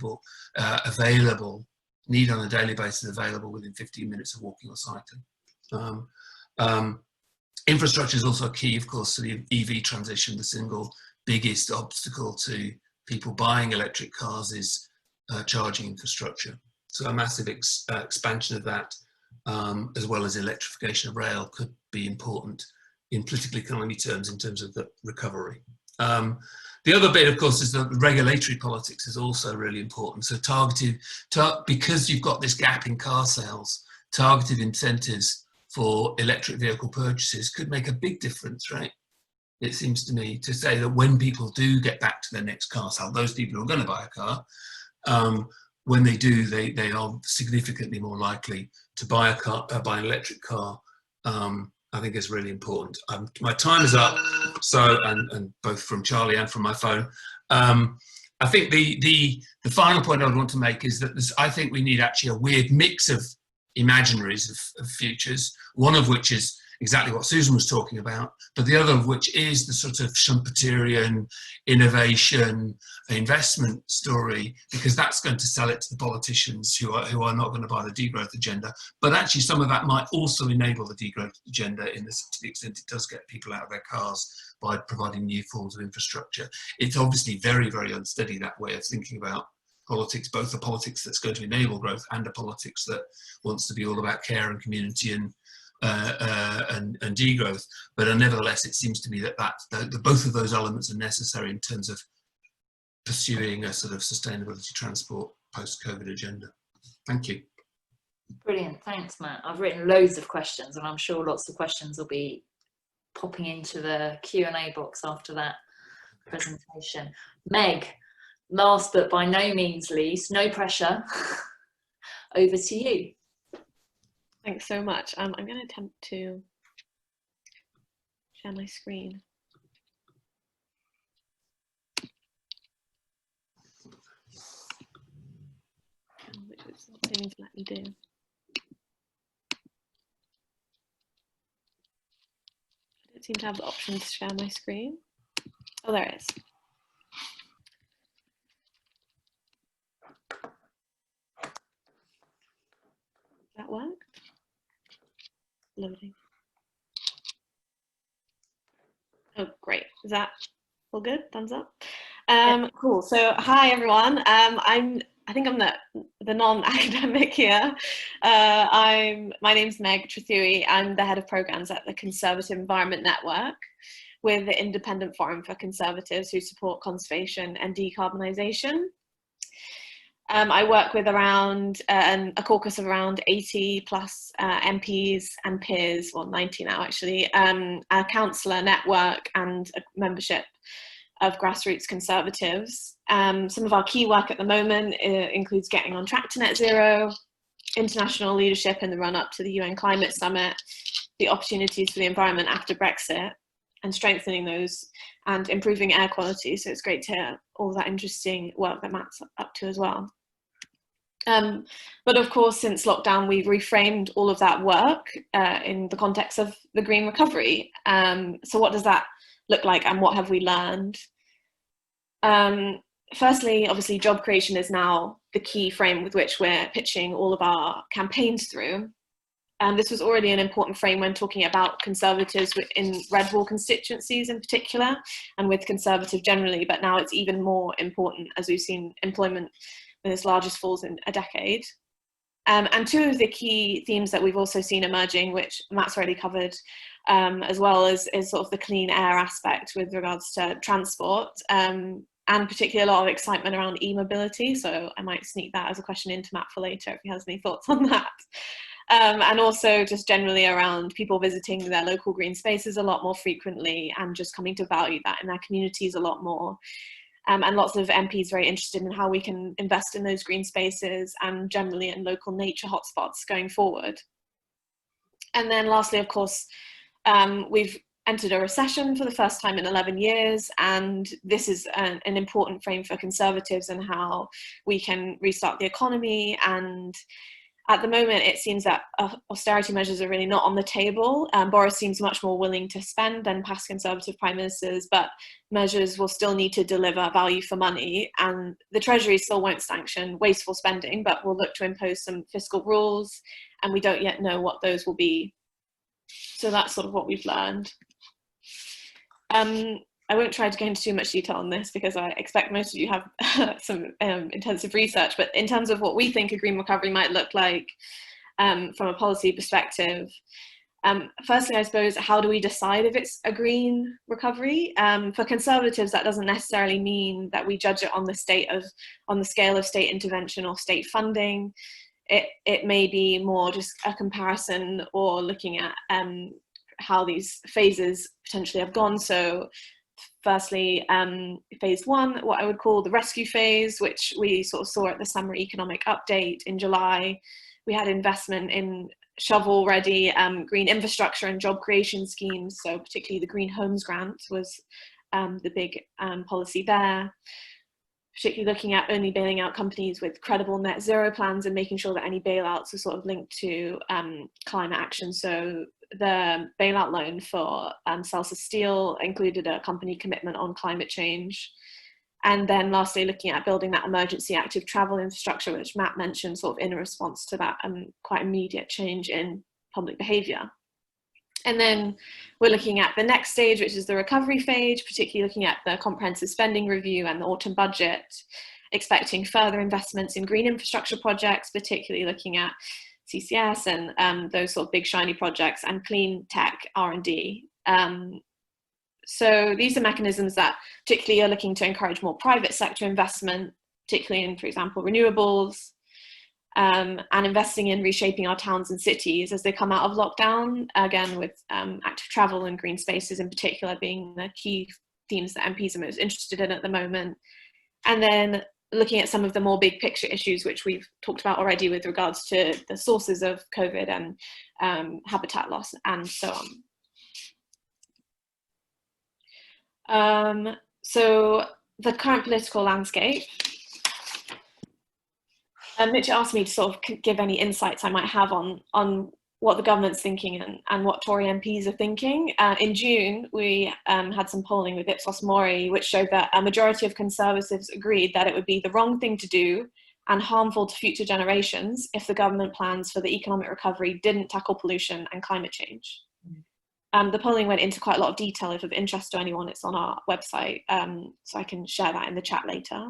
on a daily basis available within 15 minutes of walking or cycling. Infrastructure is also key, of course, to the EV transition. The single biggest obstacle to people buying electric cars is charging infrastructure. So a massive expansion of that, as well as electrification of rail, could be important in political economy terms, in terms of the recovery. The other bit, of course, is that regulatory politics is also really important. So because you've got this gap in car sales, targeted incentives for electric vehicle purchases could make a big difference, right? It seems to me to say that when people do get back to their next car sale, those people who are going to buy a car, when they do, they are significantly more likely to buy an electric car. I think is really important. My time is up, so and both from Charlie and from my phone. I think the final point I would want to make is that I think we need actually a weird mix of imaginaries of futures, one of which is exactly what Susan was talking about, but the other of which is the sort of Schumpeterian innovation investment story, because that's going to sell it to the politicians who are not going to buy the degrowth agenda. But actually some of that might also enable the degrowth agenda to the extent it does get people out of their cars by providing new forms of infrastructure. It's obviously very, very unsteady, that way of thinking about politics, both the politics that's going to enable growth and a politics that wants to be all about care and community and degrowth. But nevertheless, it seems to me that both of those elements are necessary in terms of pursuing a sort of sustainability transport post-COVID agenda. Thank you. Brilliant, thanks, Matt. I've written loads of questions, and I'm sure lots of questions will be popping into the Q&A box after that presentation. Meg, last but by no means least, no pressure, over to you. Thanks so much. I'm going to attempt to share my screen. Which is what they need to let me do. I don't seem to have the option to share my screen. Oh, there it is. That worked? Loading. Oh, great. Is that all good? Thumbs up? Cool. So, hi everyone. I think I'm the non-academic here. My name's Meg Trethewey. I'm the head of programs at the Conservative Environment Network, with the Independent Forum for Conservatives who support conservation and decarbonisation. I work with around a caucus of around 80 plus MPs and peers, well 90 now actually, a councillor network and a membership of grassroots conservatives. Some of our key work at the moment includes getting on track to net zero, international leadership in the run-up to the UN Climate Summit, the opportunities for the environment after Brexit, and strengthening those and improving air quality. So it's great to hear all that interesting work that Matt's up to as well. But of course, since lockdown, we've reframed all of that work in the context of the green recovery. So what does that look like, and what have we learned? Firstly, obviously, job creation is now the key frame with which we're pitching all of our campaigns through. This was already an important frame when talking about Conservatives in red wall constituencies in particular, and with Conservative generally, but now it's even more important as we've seen employment with its largest falls in a decade. And two of the key themes that we've also seen emerging, which Matt's already covered, as well as is sort of the clean air aspect with regards to transport, and particularly a lot of excitement around e-mobility. So I might sneak that as a question into Matt for later if he has any thoughts on that. And also just generally around people visiting their local green spaces a lot more frequently and just coming to value that in their communities a lot more. And lots of MPs very interested in how we can invest in those green spaces and generally in local nature hotspots going forward. And then lastly, of course, we've entered a recession for the first time in 11 years, and this is an important frame for Conservatives and how we can restart the economy. And at the moment, it seems that austerity measures are really not on the table. Boris seems much more willing to spend than past Conservative prime ministers, but measures will still need to deliver value for money. And the Treasury still won't sanction wasteful spending, but will look to impose some fiscal rules, and we don't yet know what those will be. So that's sort of what we've learned. I won't try to go into too much detail on this because I expect most of you have some intensive research, but in terms of what we think a green recovery might look like from a policy perspective, firstly, I suppose, how do we decide if it's a green recovery? For Conservatives, that doesn't necessarily mean that we judge it on the scale of state intervention or state funding. It may be more just a comparison or looking at how these phases potentially have gone. So firstly, phase one, what I would call the rescue phase, which we sort of saw at the summer economic update in July. We had investment in shovel-ready green infrastructure and job creation schemes. So particularly the Green Homes Grant was the big policy there. Particularly looking at only bailing out companies with credible net zero plans and making sure that any bailouts are sort of linked to climate action. So the bailout loan for Celsa Steel included a company commitment on climate change. And then lastly, looking at building that emergency active travel infrastructure, which Matt mentioned, sort of in response to that quite immediate change in public behaviour. And then we're looking at the next stage, which is the recovery phase, particularly looking at the comprehensive spending review and the autumn budget, expecting further investments in green infrastructure projects, particularly looking at CCS and those sort of big shiny projects and clean tech R&D. So these are mechanisms that particularly are looking to encourage more private sector investment, particularly in, for example, renewables, and investing in reshaping our towns and cities as they come out of lockdown, again with active travel and green spaces in particular being the key themes that MPs are most interested in at the moment. And then looking at some of the more big picture issues which we've talked about already with regards to the sources of COVID and habitat loss and so on. So the current political landscape, Mitch asked me to sort of give any insights I might have on what the government's thinking and what Tory MPs are thinking. In June, we had some polling with Ipsos Mori, which showed that a majority of Conservatives agreed that it would be the wrong thing to do and harmful to future generations if the government plans for the economic recovery didn't tackle pollution and climate change. The polling went into quite a lot of detail. If of interest to anyone, it's on our website, so I can share that in the chat later.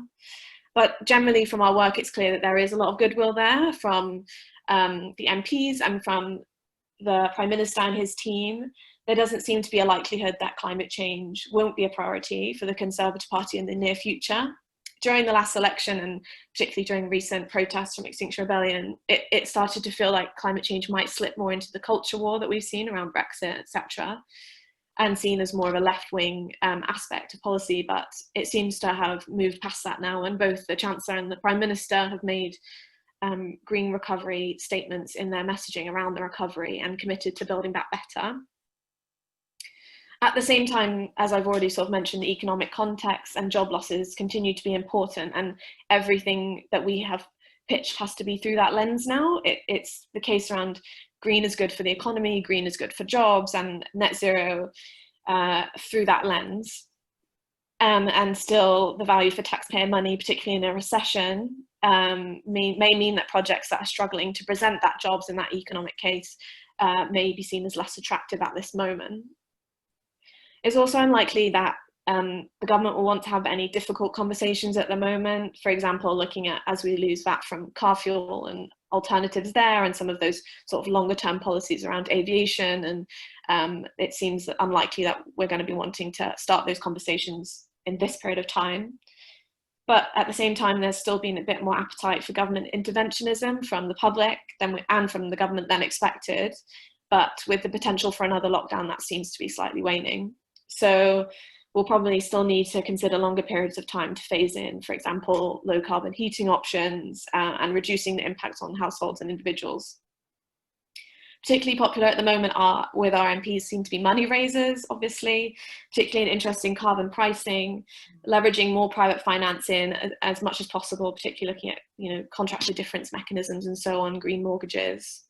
But generally from our work, it's clear that there is a lot of goodwill there from the MPs and from the Prime Minister and his team. There doesn't seem to be a likelihood that climate change won't be a priority for the Conservative Party in the near future. During the last election, and particularly during recent protests from Extinction Rebellion, it started to feel like climate change might slip more into the culture war that we've seen around Brexit, etc. and seen as more of a left-wing aspect of policy, but it seems to have moved past that now, and both the Chancellor and the Prime Minister have made green recovery statements in their messaging around the recovery and committed to building back better. At the same time, as I've already sort of mentioned, the economic context and job losses continue to be important, and everything that we have pitched has to be through that lens now. It's the case around green is good for the economy, green is good for jobs, and net zero through that lens. And still the value for taxpayer money, particularly in a recession, may mean that projects that are struggling to present that jobs in that economic case may be seen as less attractive at this moment. It's also unlikely that the government will want to have any difficult conversations at the moment. For example, looking at as we lose VAT from car fuel and alternatives there, and some of those sort of longer term policies around aviation. And it seems unlikely that we're going to be wanting to start those conversations in this period of time. But at the same time, there's still been a bit more appetite for government interventionism from the public and from the government than expected. But with the potential for another lockdown, that seems to be slightly waning. So we'll probably still need to consider longer periods of time to phase in, for example, low carbon heating options and reducing the impact on households and individuals. Particularly popular at the moment with our MPs seem to be money raisers, obviously, particularly an interest in carbon pricing, leveraging more private financing as much as possible, particularly looking at contractor difference mechanisms and so on, green mortgages.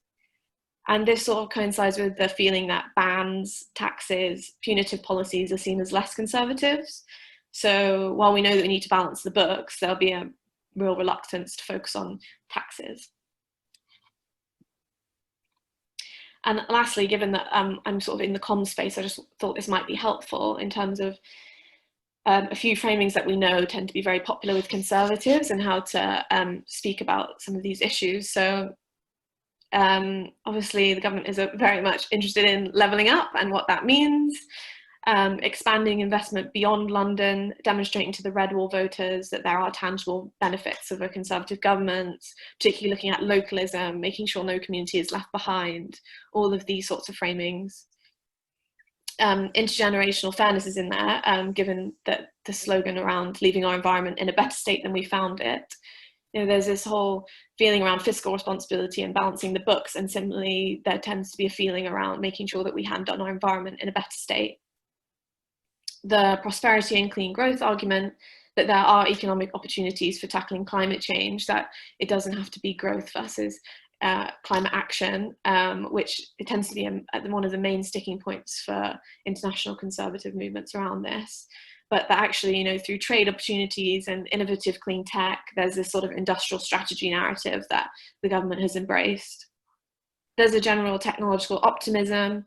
And this sort of coincides with the feeling that bans, taxes, punitive policies are seen as less conservatives. So while we know that we need to balance the books, there'll be a real reluctance to focus on taxes. And lastly, given that I'm sort of in the comms space, I just thought this might be helpful in terms of a few framings that we know tend to be very popular with conservatives and how to speak about some of these issues. So obviously the government is very much interested in levelling up and what that means, expanding investment beyond London, demonstrating to the Red Wall voters that there are tangible benefits of a Conservative government, particularly looking at localism, making sure no community is left behind, all of these sorts of framings. Intergenerational fairness is in there, given that the slogan around leaving our environment in a better state than we found it. There's this whole feeling around fiscal responsibility and balancing the books, and similarly there tends to be a feeling around making sure that we hand on our environment in a better state. The prosperity and clean growth argument, that there are economic opportunities for tackling climate change, that it doesn't have to be growth versus climate action, which it tends to be one of the main sticking points for international conservative movements around this. But that actually, through trade opportunities and innovative clean tech, there's this sort of industrial strategy narrative that the government has embraced. There's a general technological optimism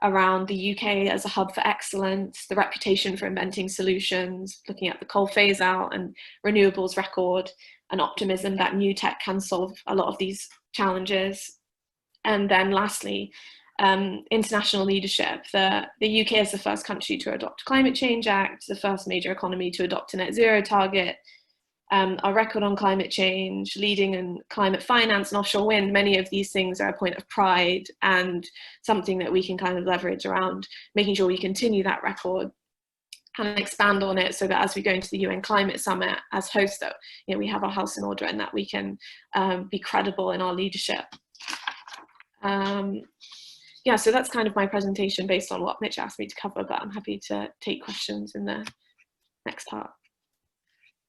around the UK as a hub for excellence, the reputation for inventing solutions, looking at the coal phase out and renewables record, and optimism that new tech can solve a lot of these challenges. And then lastly, international leadership. The UK is the first country to adopt a Climate Change Act, the first major economy to adopt a net zero target. Our record on climate change, leading in climate finance and offshore wind, many of these things are a point of pride and something that we can kind of leverage around making sure we continue that record and expand on it, so that as we go into the UN Climate Summit as host, that we have our house in order and that we can be credible in our leadership. Yeah, so that's kind of my presentation based on what Mitch asked me to cover, but I'm happy to take questions in the next part.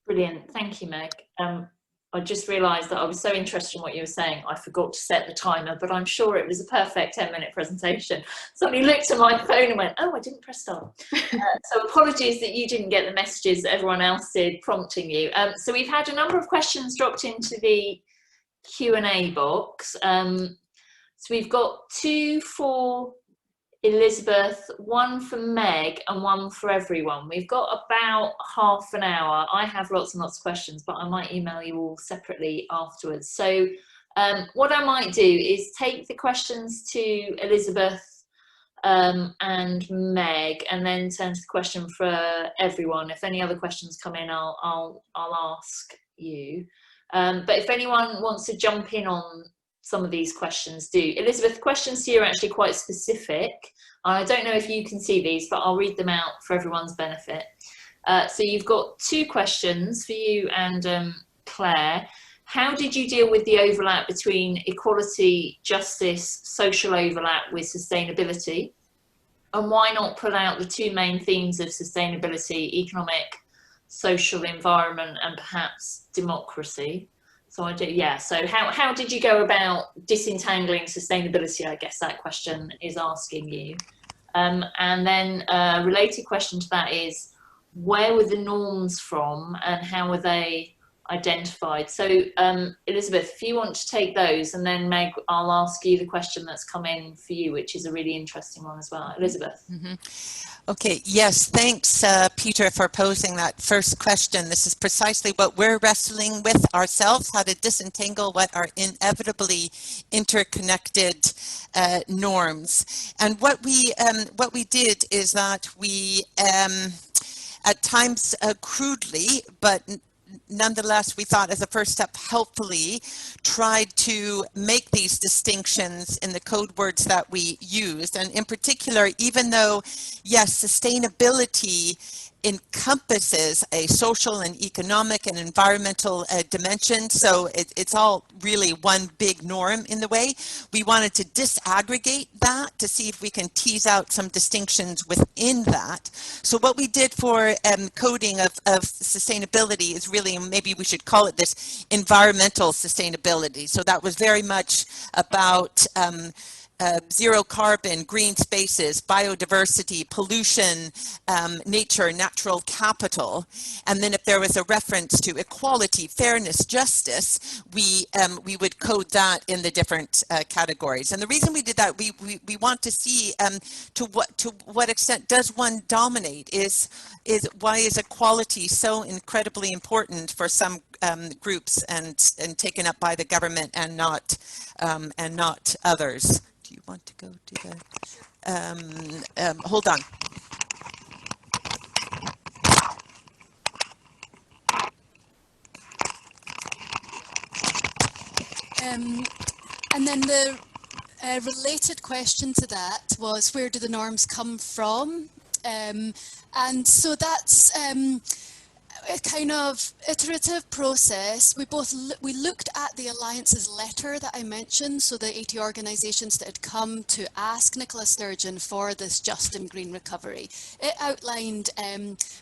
Brilliant, thank you, Meg. I just realised that I was so interested in what you were saying, I forgot to set the timer, but I'm sure it was a perfect 10-minute presentation. Somebody looked at my phone and went, oh, I didn't press start. So apologies that you didn't get the messages that everyone else did prompting you. So we've had a number of questions dropped into the Q&A box. So we've got 2 for Elizabeth, 1 for Meg, and 1 for everyone. We've got about half an hour. I have lots and lots of questions, but I might email you all separately afterwards. So what I might do is take the questions to Elizabeth and Meg, and then turn to the question for everyone. If any other questions come in, I'll ask you. But if anyone wants to jump in on some of these questions do. Elizabeth, questions to you are actually quite specific. I don't know if you can see these, but I'll read them out for everyone's benefit. So you've got 2 questions for you and Claire. How did you deal with the overlap between equality, justice, social overlap with sustainability? And why not pull out the 2 main themes of sustainability, economic, social, environment, and perhaps democracy? So so how did you go about disentangling sustainability? I guess that question is asking you. And then a related question to that is, where were the norms from and how were they identified? So Elizabeth, if you want to take those, and then Meg, I'll ask you the question that's come in for you, which is a really interesting one as well. Elizabeth. Okay, yes, thanks Peter for posing that first question. This is precisely what we're wrestling with ourselves, how to disentangle what are inevitably interconnected norms. And what we did is that we at times crudely, but nonetheless, we thought as a first step, helpfully tried to make these distinctions in the code words that we used. And in particular, even though, yes, sustainability encompasses a social and economic and environmental dimension, so it's all really one big norm in the way. We wanted to disaggregate that to see if we can tease out some distinctions within that. So what we did for coding of sustainability is really, maybe we should call it this, environmental sustainability. So that was very much about zero carbon, green spaces, biodiversity, pollution, nature, natural capital. And then if there was a reference to equality, fairness, justice, we would code that in the different categories. And the reason we did that, we want to see to what extent does one dominate, is why is equality so incredibly important for some groups and taken up by the government and not others. Do you want to go to the, hold on. And then the related question to that was, where do the norms come from? And so that's a kind of iterative process. We looked at the Alliance's letter that I mentioned, so the 80 organisations that had come to ask Nicola Sturgeon for this just and green recovery. It outlined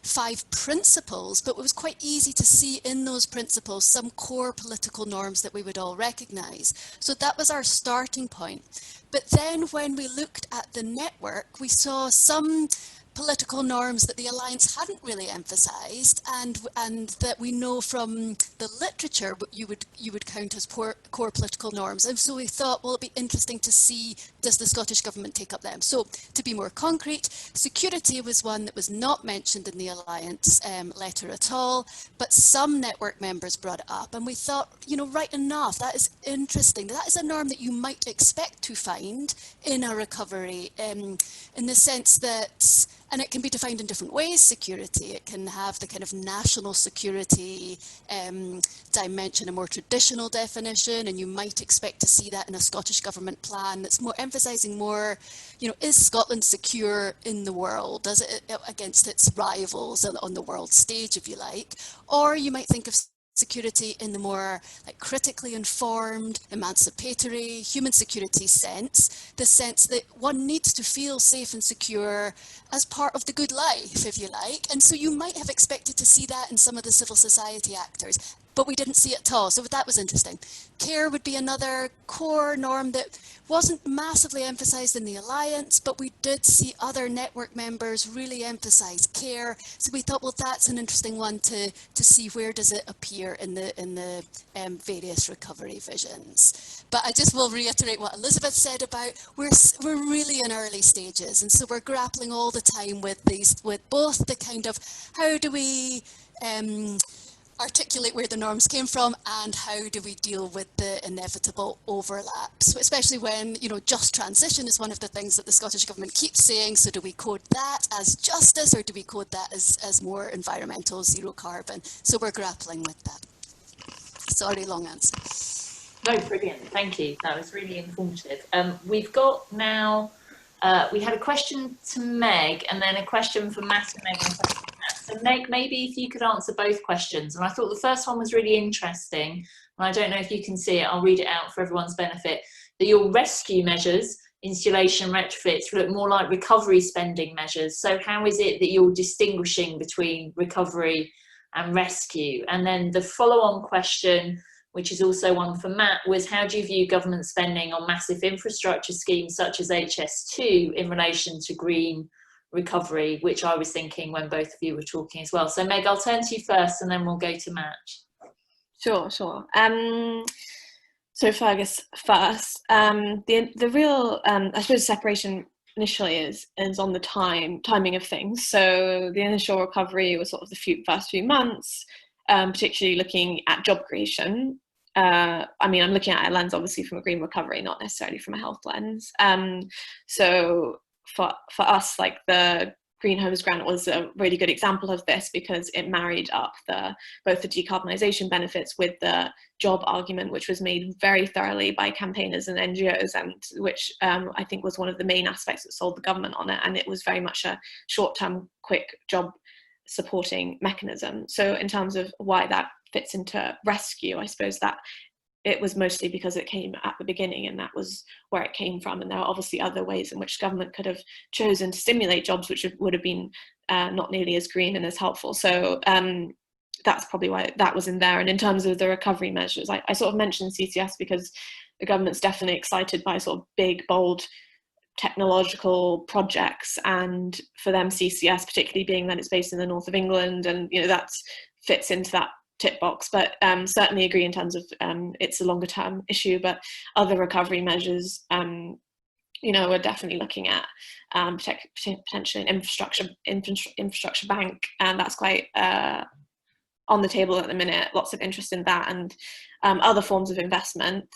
5 principles, but it was quite easy to see in those principles some core political norms that we would all recognise. So that was our starting point. But then when we looked at the network, we saw some political norms that the Alliance hadn't really emphasised, and that we know from the literature you would count as core political norms. And so we thought, well, it'd be interesting to see, does the Scottish Government take up them? So to be more concrete, security was one that was not mentioned in the Alliance letter at all, but some network members brought it up, and we thought, you know, right enough, that is interesting. That is a norm that you might expect to find in a recovery, in the sense that, and it can be defined in different ways, security. It can have the kind of national security dimension, a more traditional definition, and you might expect to see that in a Scottish Government plan that's more emphasising more, you know, is Scotland secure in the world? Does it against its rivals on the world stage, if you like? Or you might think of security in the more like critically informed, emancipatory, human security sense, the sense that one needs to feel safe and secure as part of the good life, if you like. And so you might have expected to see that in some of the civil society actors, but we didn't see it at all. So that was interesting. Care would be another core norm that wasn't massively emphasised in the Alliance, but we did see other network members really emphasise care. So we thought, well, that's an interesting one to see where does it appear in the various recovery visions. But I just will reiterate what Elizabeth said about we're really in early stages, and so we're grappling all the time with both the kind of how do we articulate where the norms came from, and how do we deal with the inevitable overlaps, especially when, you know, just transition is one of the things that the Scottish Government keeps saying. So do we code that as justice, or do we code that as more environmental, zero carbon? So we're grappling with that. Sorry, long answer. No, brilliant. Thank you. That was really informative. We've got now, we had a question to Meg and then a question for Matt and Meg. And a question for Matt. So Meg, maybe if you could answer both questions. And I thought the first one was really interesting. And I don't know if you can see it. I'll read it out for everyone's benefit. That your rescue measures, installation retrofits, look more like recovery spending measures. So how is it that you're distinguishing between recovery and rescue? And then the follow-on question, which is also one for Matt, was how do you view government spending on massive infrastructure schemes such as HS2 in relation to green recovery, which I was thinking when both of you were talking as well. So Meg, I'll turn to you first and then we'll go to Matt. Sure. So Fergus first. The real, I suppose, separation initially is on the timing of things. So the initial recovery was sort of the first few months, particularly looking at job creation. I mean, I'm looking at a lens obviously from a green recovery, not necessarily from a health lens. So for us, like the Green Homes Grant was a really good example of this because it married up both the decarbonisation benefits with the job argument, which was made very thoroughly by campaigners and NGOs, and which I think was one of the main aspects that sold the government on it. And it was very much a short-term, quick job supporting mechanism. So in terms of why that fits into rescue, I suppose that it was mostly because it came at the beginning and that was where it came from. And there are obviously other ways in which government could have chosen to stimulate jobs, which would have been not nearly as green and as helpful. So that's probably why that was in there. And in terms of the recovery measures, I sort of mentioned CCS because the government's definitely excited by sort of big, bold technological projects. And for them, CCS, particularly being that it's based in the north of England, and that fits into that tick box, but certainly agree in terms of it's a longer term issue. But other recovery measures, we're definitely looking at potentially an infrastructure bank, and that's quite on the table at the minute. Lots of interest in that, and other forms of investment.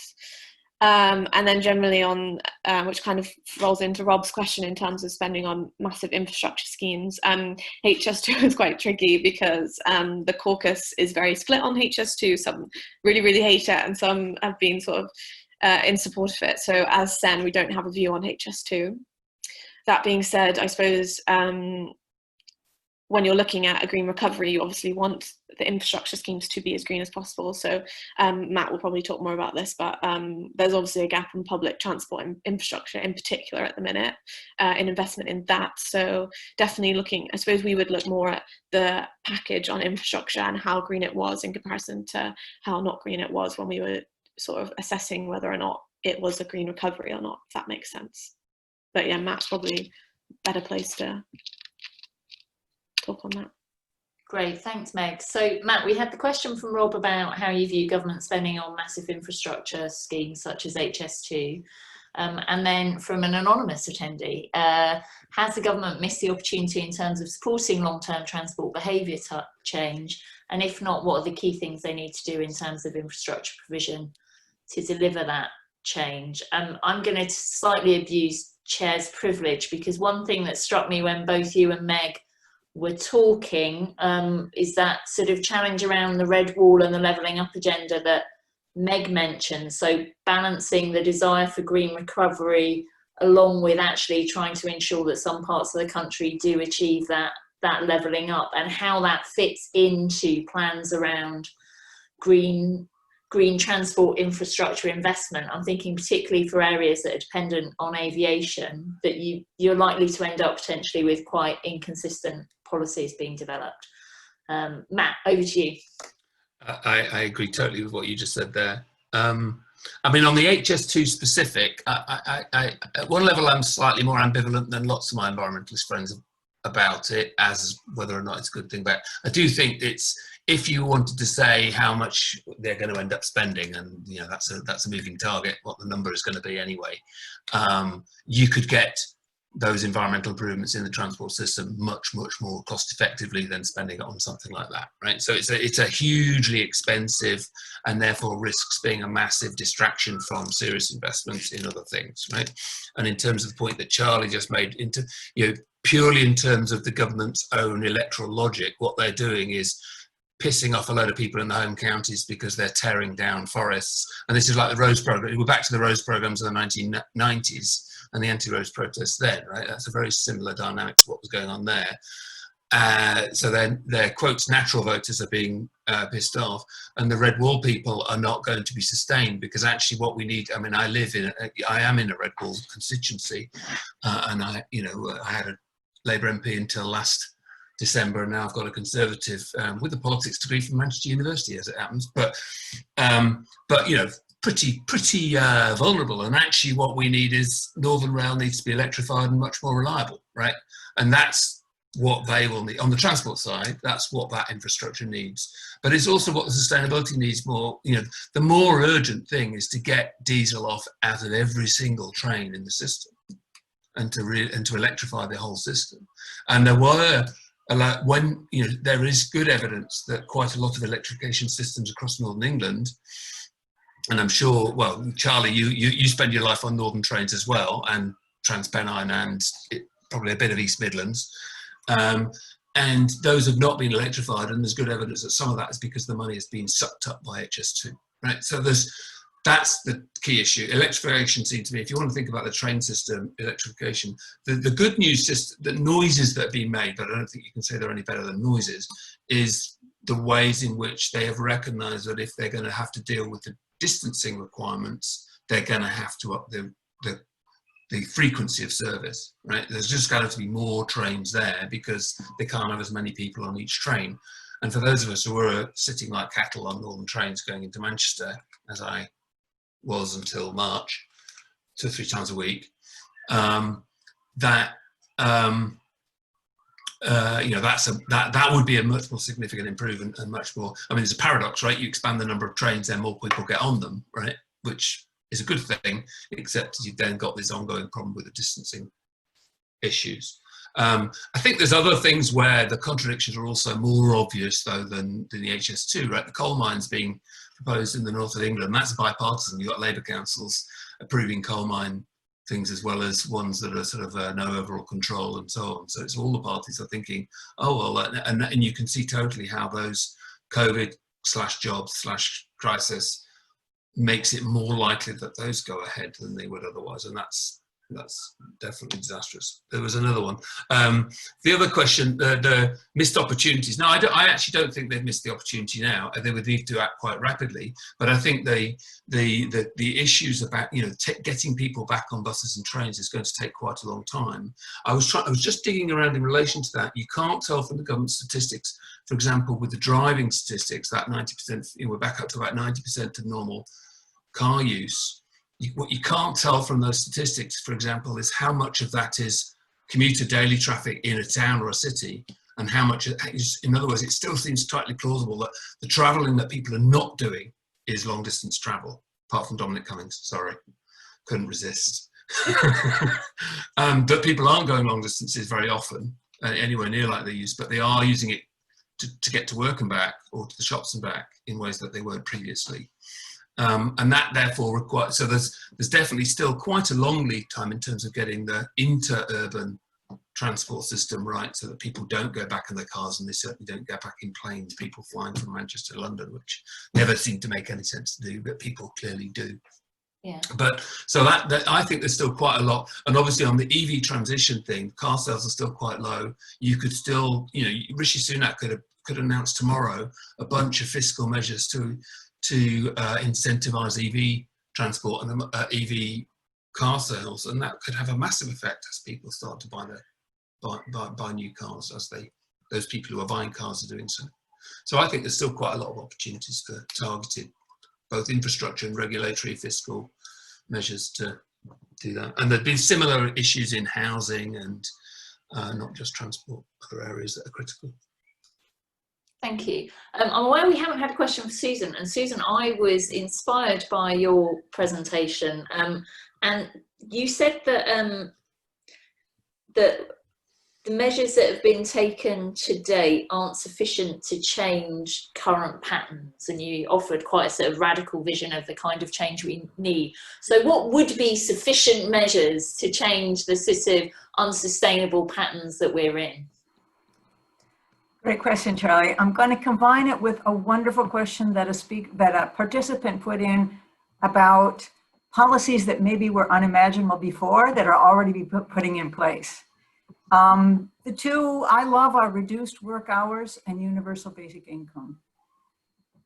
And then generally on, which kind of rolls into Rob's question in terms of spending on massive infrastructure schemes, HS2 is quite tricky because the caucus is very split on HS2. Some really, really hate it and some have been sort of in support of it. So as SEN, we don't have a view on HS2. That being said, I suppose when you're looking at a green recovery, you obviously want the infrastructure schemes to be as green as possible. So Matt will probably talk more about this, but there's obviously a gap in public transport and infrastructure in particular at the minute, in investment in that. So definitely looking, I suppose we would look more at the package on infrastructure and how green it was in comparison to how not green it was when we were sort of assessing whether or not it was a green recovery or not, if that makes sense. But yeah, Matt's probably a better place to talk on that. Great, thanks Meg. So Matt, we had the question from Rob about how you view government spending on massive infrastructure schemes such as HS2, and then from an anonymous attendee, has the government missed the opportunity in terms of supporting long-term transport behaviour change, and if not, what are the key things they need to do in terms of infrastructure provision to deliver that change? I'm going to slightly abuse Chair's privilege, because one thing that struck me when both you and Meg were talking is that sort of challenge around the red wall and the levelling up agenda that Meg mentioned. So balancing the desire for green recovery along with actually trying to ensure that some parts of the country do achieve that levelling up, and how that fits into plans around green transport infrastructure investment. I'm thinking particularly for areas that are dependent on aviation, that you're likely to end up potentially with quite inconsistent policies being developed. Matt, over to you. I agree totally with what you just said there. I mean, on the HS2 specific, at one level I'm slightly more ambivalent than lots of my environmentalist friends about it, as whether or not it's a good thing. But I do think it's, if you wanted to say how much they're going to end up spending, and that's a moving target, what the number is going to be anyway, you could get those environmental improvements in the transport system much more cost effectively than spending it on something like that, right? So it's a hugely expensive, and therefore risks being a massive distraction from serious investments in other things, right? And in terms of the point that Charlie just made, into purely in terms of the government's own electoral logic, what they're doing is pissing off a load of people in the home counties because they're tearing down forests. And this is like the roads program. We're back to the roads programs of the 1990s and the anti-roads protests then, right? That's a very similar dynamic to what was going on there. So then their quotes natural voters are being pissed off, and the red wall people are not going to be sustained, because actually what we need, I mean, I am in a red wall constituency, and I had a Labour MP until last December, and now I've got a Conservative with a politics degree from Manchester University, as it happens, but you know, pretty vulnerable. And actually what we need is Northern Rail needs to be electrified and much more reliable, right? And that's what they will need on the transport side. That's what that infrastructure needs, but it's also what the sustainability needs more. You know, the more urgent thing is to get diesel out of every single train in the system, and to electrify the whole system. And there were there is good evidence that quite a lot of electrification systems across Northern England, and I'm sure, well, Charlie, you spend your life on Northern trains as well, and Transpennine, and probably a bit of East Midlands. And those have not been electrified, and there's good evidence that some of that is because the money has been sucked up by HS2, right? So that's the key issue. Electrification seems to me, if you want to think about the train system, electrification, the good news is the noises that have been made, but I don't think you can say they're any better than noises, is the ways in which they have recognised that if they're going to have to deal with the distancing requirements, they're going to have to up the frequency of service, right? There's just got to be more trains there because they can't have as many people on each train. And for those of us who were sitting like cattle on Northern trains going into Manchester, as I was until March, 2 or 3 times a week, that would be a much more significant improvement, and much more. I mean, it's a paradox, right? You expand the number of trains, then more people get on them, right? Which is a good thing, except you've then got this ongoing problem with the distancing issues. I think there's other things where the contradictions are also more obvious, though, than the HS2, right? The coal mines being proposed in the north of England, that's bipartisan. You've got Labour councils approving coal mine things, as well as ones that are sort of no overall control and so on. So it's all the parties are thinking, oh, well, and you can see totally how those COVID/jobs/crisis makes it more likely that those go ahead than they would otherwise, and that's definitely disastrous. There was another one. The other question, the missed opportunities. No, I actually don't think they've missed the opportunity now. They would need to act quite rapidly, but I think the issues about getting people back on buses and trains is going to take quite a long time. I was just digging around in relation to that. You can't tell from the government statistics, for example, with the driving statistics, that 90%, we're back up to about 90% of normal car use. What you can't tell from those statistics, for example, is how much of that is commuter daily traffic in a town or a city, and how much is, in other words, it still seems totally plausible that the travelling that people are not doing is long distance travel, apart from Dominic Cummings, sorry, couldn't resist. But people aren't going long distances very often, anywhere near like they used, but they are using it to get to work and back, or to the shops and back, in ways that they weren't previously. And that therefore requires, so there's definitely still quite a long lead time in terms of getting the inter-urban transport system right, so that people don't go back in their cars, and they certainly don't go back in planes, people flying from Manchester to London, which never seemed to make any sense to do, but people clearly do. Yeah. But so that I think there's still quite a lot, and obviously on the EV transition thing, car sales are still quite low. You could still, Rishi Sunak could announce tomorrow a bunch of fiscal measures to incentivize EV transport and EV car sales, and that could have a massive effect as people start to buy new cars, as those people who are buying cars are doing so. So I think there's still quite a lot of opportunities for targeted both infrastructure and regulatory fiscal measures to do that. And there've been similar issues in housing and not just transport, other areas that are critical. Thank you. I'm aware we haven't had a question for Susan, and Susan, I was inspired by your presentation, and you said that that the measures that have been taken to date aren't sufficient to change current patterns, and you offered quite a sort of radical vision of the kind of change we need. So what would be sufficient measures to change the sort of unsustainable patterns that we're in? Great question, Charlie. I'm going to combine it with a wonderful question that a participant put in about policies that maybe were unimaginable before that are already putting in place. The two I love are reduced work hours and universal basic income.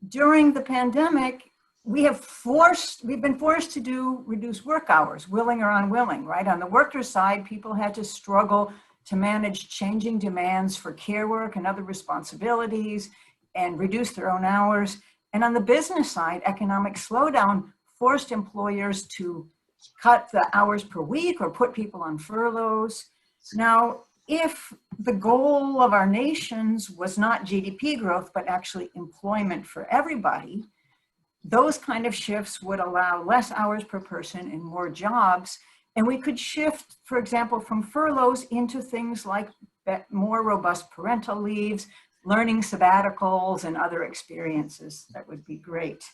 During the pandemic, we've been forced to do reduced work hours, willing or unwilling, right? On the worker side, people had to struggle to manage changing demands for care work and other responsibilities and reduce their own hours. And on the business side, economic slowdown forced employers to cut the hours per week or put people on furloughs. Now, if the goal of our nations was not GDP growth, but actually employment for everybody, those kind of shifts would allow less hours per person and more jobs. And we could shift, for example, from furloughs into things like more robust parental leaves, learning sabbaticals, and other experiences. That would be great.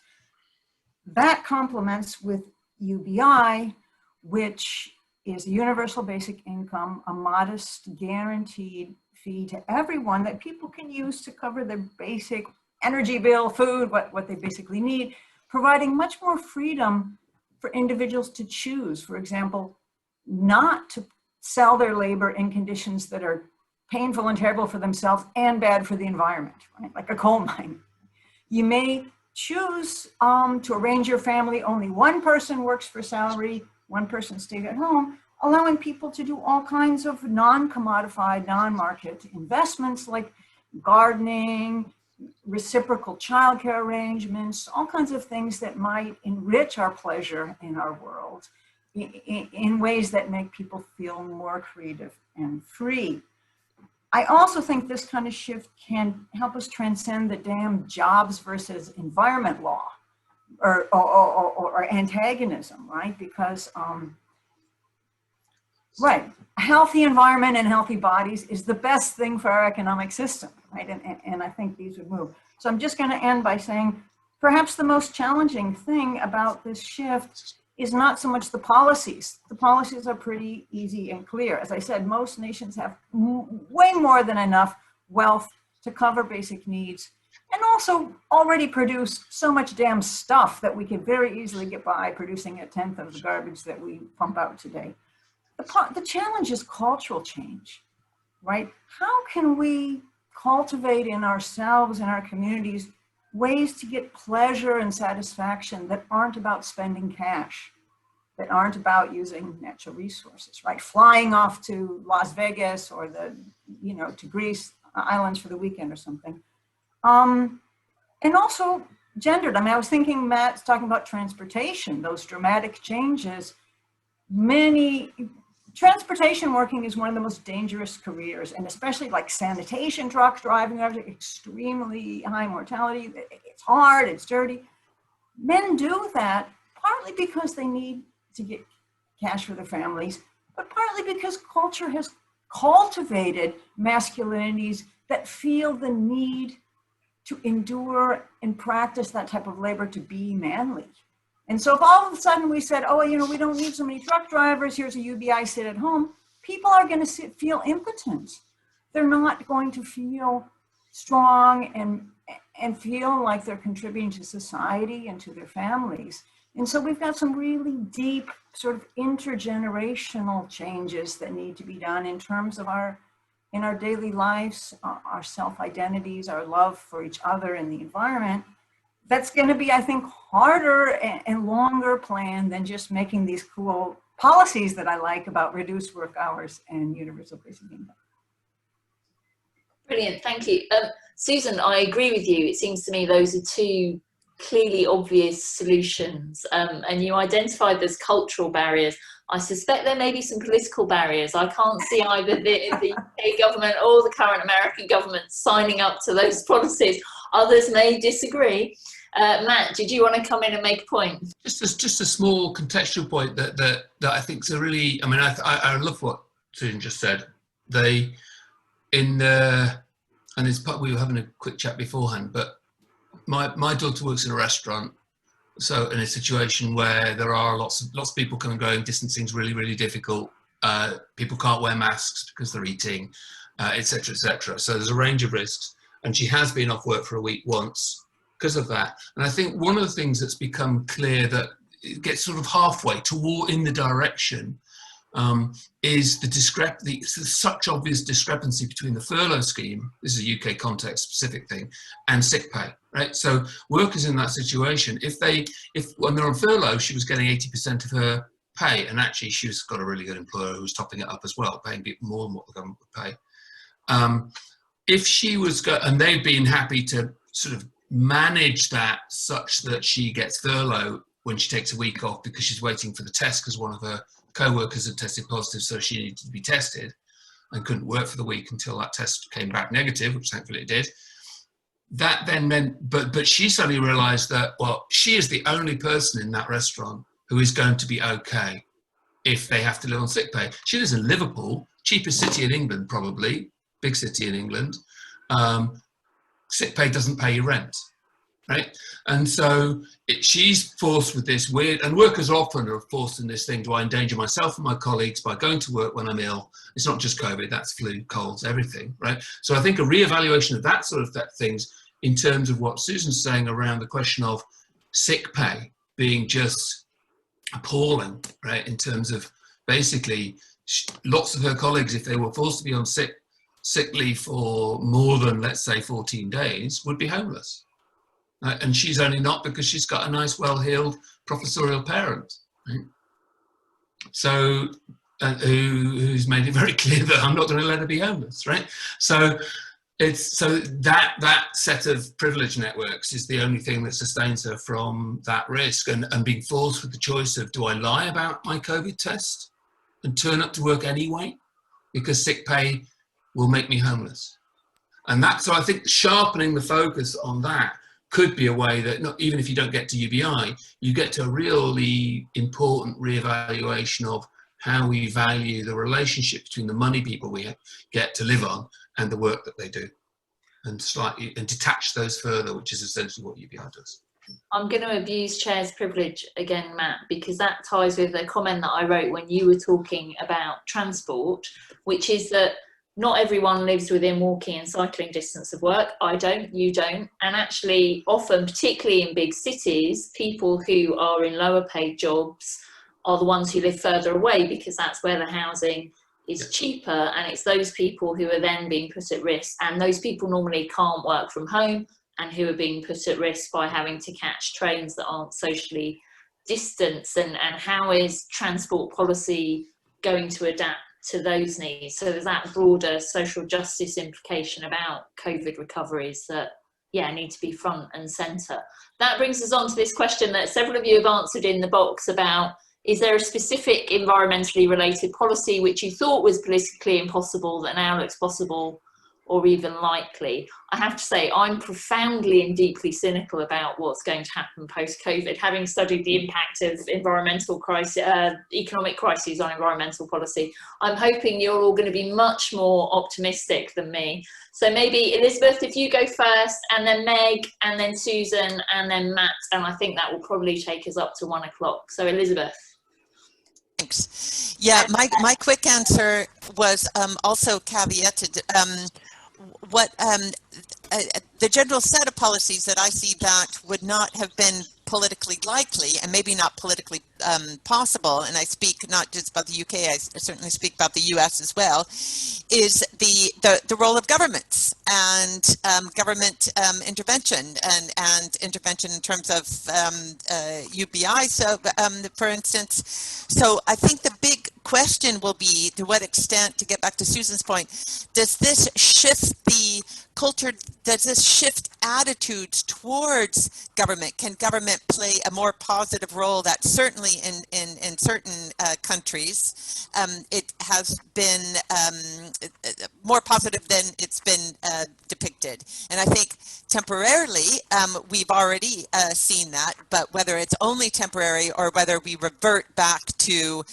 That complements with UBI, which is universal basic income, a modest guaranteed fee to everyone that people can use to cover their basic energy bill, food, what they basically need, providing much more freedom for individuals to choose, for example, not to sell their labor in conditions that are painful and terrible for themselves and bad for the environment, right? Like a coal mine. You may choose to arrange your family, only one person works for salary, one person stays at home, allowing people to do all kinds of non-commodified, non-market investments like gardening, reciprocal childcare arrangements, all kinds of things that might enrich our pleasure in our world in ways that make people feel more creative and free. I also think this kind of shift can help us transcend the damn jobs versus environment law or antagonism, right? Because, right, a healthy environment and healthy bodies is the best thing for our economic system, right? And I think these would move. So I'm just going to end by saying, perhaps the most challenging thing about this shift is not so much the policies. The policies are pretty easy and clear. As I said, most nations have way more than enough wealth to cover basic needs and also already produce so much damn stuff that we could very easily get by producing 1/10 of the garbage that we pump out today. The challenge is cultural change, right? How can we cultivate in ourselves and our communities ways to get pleasure and satisfaction that aren't about spending cash, that aren't about using natural resources, right? Flying off to Las Vegas or to Greece islands for the weekend or something. And also gendered. I mean, I was thinking Matt's talking about transportation, those dramatic changes. Transportation working is one of the most dangerous careers, and especially like sanitation trucks driving, extremely high mortality. It's hard, it's dirty. Men do that partly because they need to get cash for their families, but partly because culture has cultivated masculinities that feel the need to endure and practice that type of labor to be manly. And so if all of a sudden we said, oh, we don't need so many truck drivers, here's a UBI, sit at home, people are going to feel impotent. They're not going to feel strong and feel like they're contributing to society and to their families. And so we've got some really deep sort of intergenerational changes that need to be done in terms of in our daily lives, our self-identities, our love for each other and the environment. That's going to be, I think, harder and longer plan than just making these cool policies that I like about reduced work hours and universal basic income. Brilliant, thank you. Susan, I agree with you. It seems to me those are two clearly obvious solutions, and you identified those cultural barriers. I suspect there may be some political barriers. I can't see either the UK government or the current American government signing up to those policies. Others may disagree. Matt, did you want to come in and make a point? Just a small contextual point that I think is a really, I mean, I love what Susan just said. And it's part, we were having a quick chat beforehand, but my daughter works in a restaurant, so in a situation where there are lots of people coming and going, distancing is really, really difficult. People can't wear masks because they're eating. etc., etc. So there's a range of risks, and she has been off work for a week once because of that. And I think one of the things that's become clear that it gets sort of halfway toward in the direction is such obvious discrepancy between the furlough scheme, this is a UK context specific thing, and sick pay, right? So workers in that situation, if when they're on furlough, she was getting 80% of her pay, and actually she's got a really good employer who's topping it up as well, paying people more than what the government would pay. If she was, and they've been happy to sort of manage that such that she gets furlough when she takes a week off because she's waiting for the test because one of her co-workers had tested positive, so she needed to be tested and couldn't work for the week until that test came back negative, which thankfully it did. That then meant, but she suddenly realized that, well, she is the only person in that restaurant who is going to be okay if they have to live on sick pay. She lives in Liverpool, cheapest city in England, probably, big city in England. Sick pay doesn't pay your rent, right? And so she's forced with this weird, and workers often are forced in this thing, do I endanger myself and my colleagues by going to work when I'm ill? It's not just COVID, that's flu, colds, everything, right? So I think a reevaluation of that sort of things in terms of what Susan's saying around the question of sick pay being just appalling, right? In terms of basically lots of her colleagues, if they were forced to be on sick leave for more than, let's say, 14 days, would be homeless. And she's only not because she's got a nice, well-heeled professorial parent, right? So who's made it very clear that I'm not going to let her be homeless, right? So that set of privilege networks is the only thing that sustains her from that risk, and being forced with the choice of, do I lie about my COVID test and turn up to work anyway because sick pay will make me homeless? And so I think sharpening the focus on that could be a way that, not even if you don't get to UBI, you get to a really important reevaluation of how we value the relationship between the money people we get to live on and the work that they do, and detach those further, which is essentially what UBI does. I'm going to abuse chair's privilege again, Matt, because that ties with a comment that I wrote when you were talking about transport, which is that not everyone lives within walking and cycling distance of work. I don't, you don't. And actually, often, particularly in big cities, people who are in lower paid jobs are the ones who live further away because that's where the housing is cheaper. And it's those people who are then being put at risk. And those people normally can't work from home and who are being put at risk by having to catch trains that aren't socially distanced. And how is transport policy going to adapt to those needs? So there's that broader social justice implication about COVID recoveries that, yeah, need to be front and centre. That brings us on to this question that several of you have answered in the box about, is there a specific environmentally related policy which you thought was politically impossible that now looks possible or even likely? I have to say, I'm profoundly and deeply cynical about what's going to happen post-COVID, having studied the impact of environmental crisis, economic crises on environmental policy. I'm hoping you're all going to be much more optimistic than me. So maybe Elizabeth, if you go first, and then Meg, and then Susan, and then Matt, and I think that will probably take us up to 1 o'clock. So Elizabeth. Thanks. Yeah, my quick answer was also caveated. The general set of policies that I see that would not have been politically likely and maybe not politically possible, and I speak not just about the UK, I certainly speak about the US as well, is the role of governments and government intervention and intervention in terms of UBI. So, for instance, so I think the big question will be, to what extent, to get back to Susan's point, does this shift the culture, does this shift attitudes towards government? Can government play a more positive role? That certainly in certain countries, it has been more positive than it's been depicted. And I think temporarily, we've already seen that, but whether it's only temporary or whether we revert back to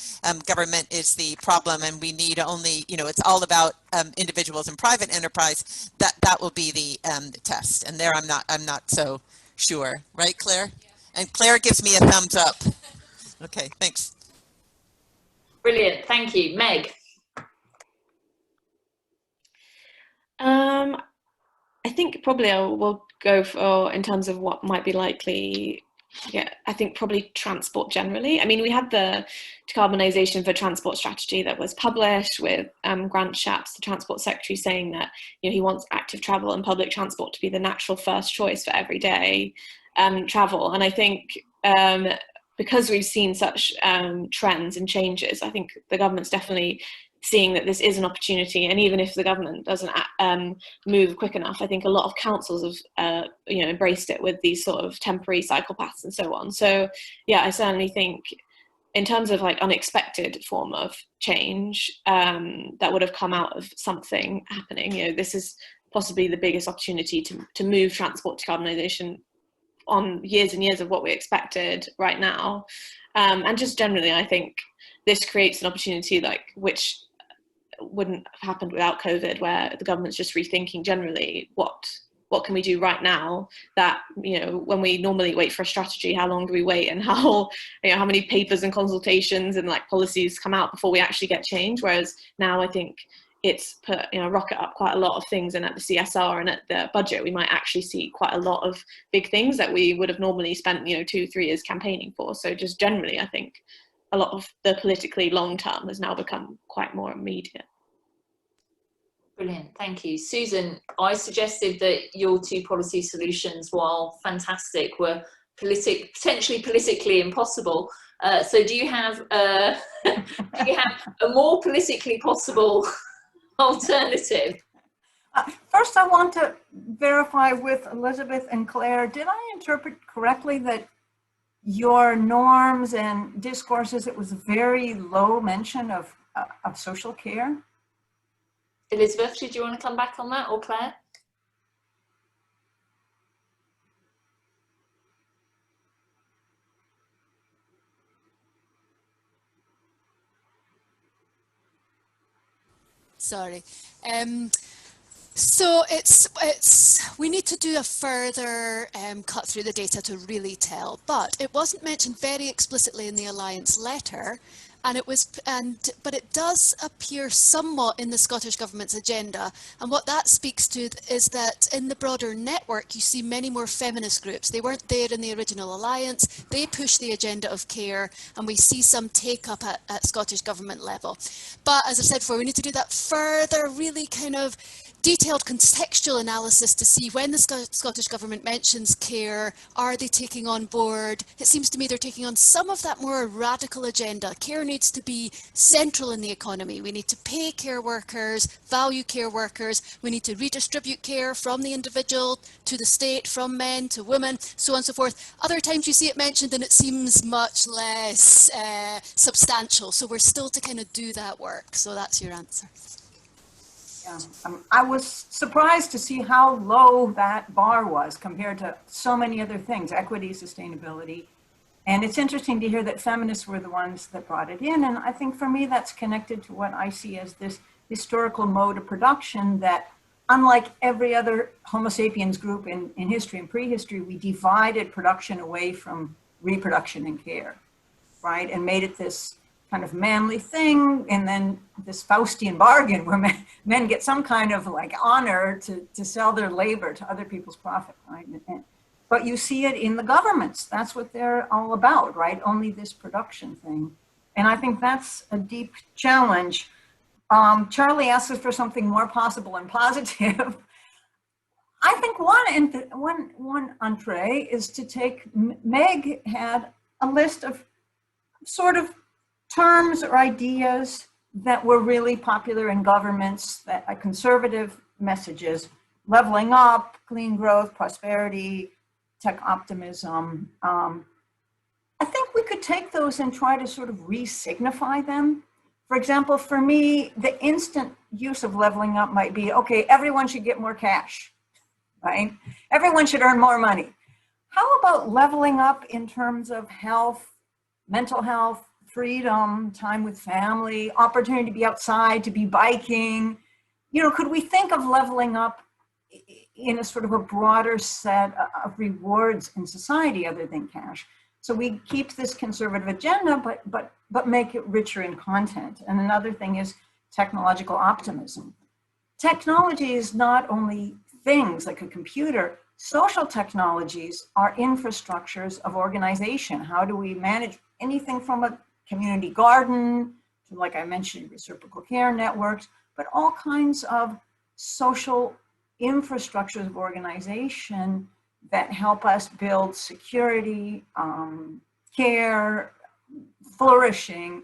government is the problem, and we need only, it's all about individuals and private enterprise, that will be the test. And there I'm not so sure, right, Claire? Yeah. And Claire gives me a thumbs up. Okay, thanks. Brilliant, thank you. Meg. I think probably we'll go for, in terms of what might be likely, yeah, I think probably transport generally. I mean, we had the decarbonisation for transport strategy that was published with Grant Shapps, the Transport Secretary, saying that, you know, he wants active travel and public transport to be the natural first choice for everyday travel. And I think because we've seen such trends and changes, I think the government's definitely seeing that this is an opportunity. And even if the government doesn't move quick enough, I think a lot of councils have you know, embraced it with these sort of temporary cycle paths and so on. So yeah, I certainly think in terms of like unexpected form of change that would have come out of something happening, you know, this is possibly the biggest opportunity to move transport to decarbonisation on years and years of what we expected right now. And just generally, I think this creates an opportunity like which wouldn't have happened without COVID, where the government's just rethinking generally what can we do right now, that, you know, when we normally wait for a strategy, how long do we wait, and how, you know, how many papers and consultations and like policies come out before we actually get change. Whereas now I think it's put, you know, rocket up quite a lot of things, and at the CSR and at the budget we might actually see quite a lot of big things that we would have normally spent, you know, 2-3 years campaigning for. So just generally I think a lot of the politically long term has now become quite more immediate. Brilliant, thank you. Susan, I suggested that your two policy solutions, while fantastic, were potentially politically impossible. So do you have a more politically possible alternative? First, I want to verify with Elizabeth and Claire, did I interpret correctly that your norms and discourses, it was a very low mention of social care? Elizabeth, did you want to come back on that, or Claire? Sorry. So we need to do a further cut through the data to really tell, but it wasn't mentioned very explicitly in the Alliance letter, but it does appear somewhat in the Scottish Government's agenda. And what that speaks to is that in the broader network, you see many more feminist groups. They weren't there in the original Alliance. They push the agenda of care, and we see some take up at Scottish Government level. But as I said before, we need to do that further, really kind of detailed contextual analysis to see when the Scottish Government mentions care, are they taking on board? It seems to me they're taking on some of that more radical agenda. Care needs to be central in the economy. We need to pay care workers, value care workers. We need to redistribute care from the individual to the state, from men to women, so on and so forth. Other times you see it mentioned and it seems much less substantial. So we're still to kind of do that work. So that's your answer. Yeah, I was surprised to see how low that bar was compared to so many other things, equity, sustainability. And it's interesting to hear that feminists were the ones that brought it in. And I think for me, that's connected to what I see as this historical mode of production that, unlike every other Homo sapiens group in history and prehistory, we divided production away from reproduction and care, right? And made it this kind of manly thing, and then this Faustian bargain where men get some kind of like honor to sell their labor to other people's profit, right? But you see it in the governments. That's what they're all about, right? Only this production thing. And I think that's a deep challenge. Charlie asks us for something more possible and positive. I think one entree is to take, Meg had a list of sort of terms or ideas that were really popular in governments, that are conservative messages: leveling up, clean growth, prosperity, tech optimism. I think we could take those and try to sort of re-signify them. For example, for me, the instant use of leveling up might be, okay, everyone should get more cash, right? Everyone should earn more money. How about leveling up in terms of health, mental health, freedom, time with family, opportunity to be outside, to be biking? You know, could we think of leveling up in a sort of a broader set of rewards in society other than cash? So we keep this conservative agenda, but make it richer in content. And another thing is technological optimism. technology is not only things like a computer. Social technologies are infrastructures of organization. How do we manage anything from a community garden to, like I mentioned, reciprocal care networks, but all kinds of social infrastructures of organization that help us build security, care, flourishing,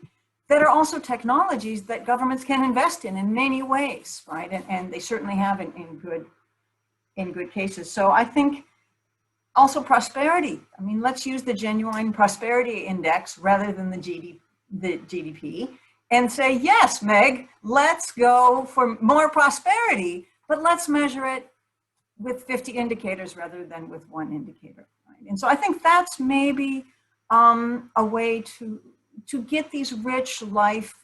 that are also technologies that governments can invest in many ways, right? And they certainly have in good cases. So I think also prosperity. I mean, let's use the Genuine Prosperity Index rather than the GDP and say, yes, Meg, let's go for more prosperity, but let's measure it with 50 indicators rather than with one indicator. Right? And so I think that's maybe a way to get these rich, life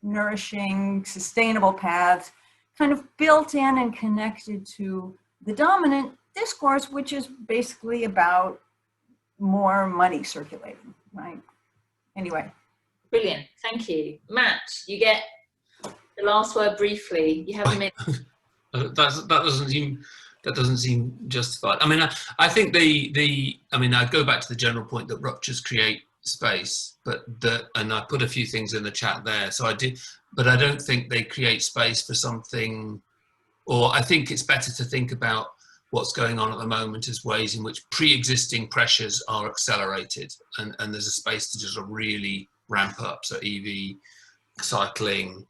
nourishing, sustainable paths kind of built in and connected to the dominant discourse, which is basically about more money circulating, right? Anyway. Brilliant, thank you. Matt, you get the last word briefly. You have a minute. That doesn't seem justified. I mean, I think I go back to the general point that ruptures create space, and I put a few things in the chat there. So I did, but I don't think they create space for something, or I think it's better to think about what's going on at the moment as ways in which pre-existing pressures are accelerated, and there's a space to just really ramp up. So EV, cycling,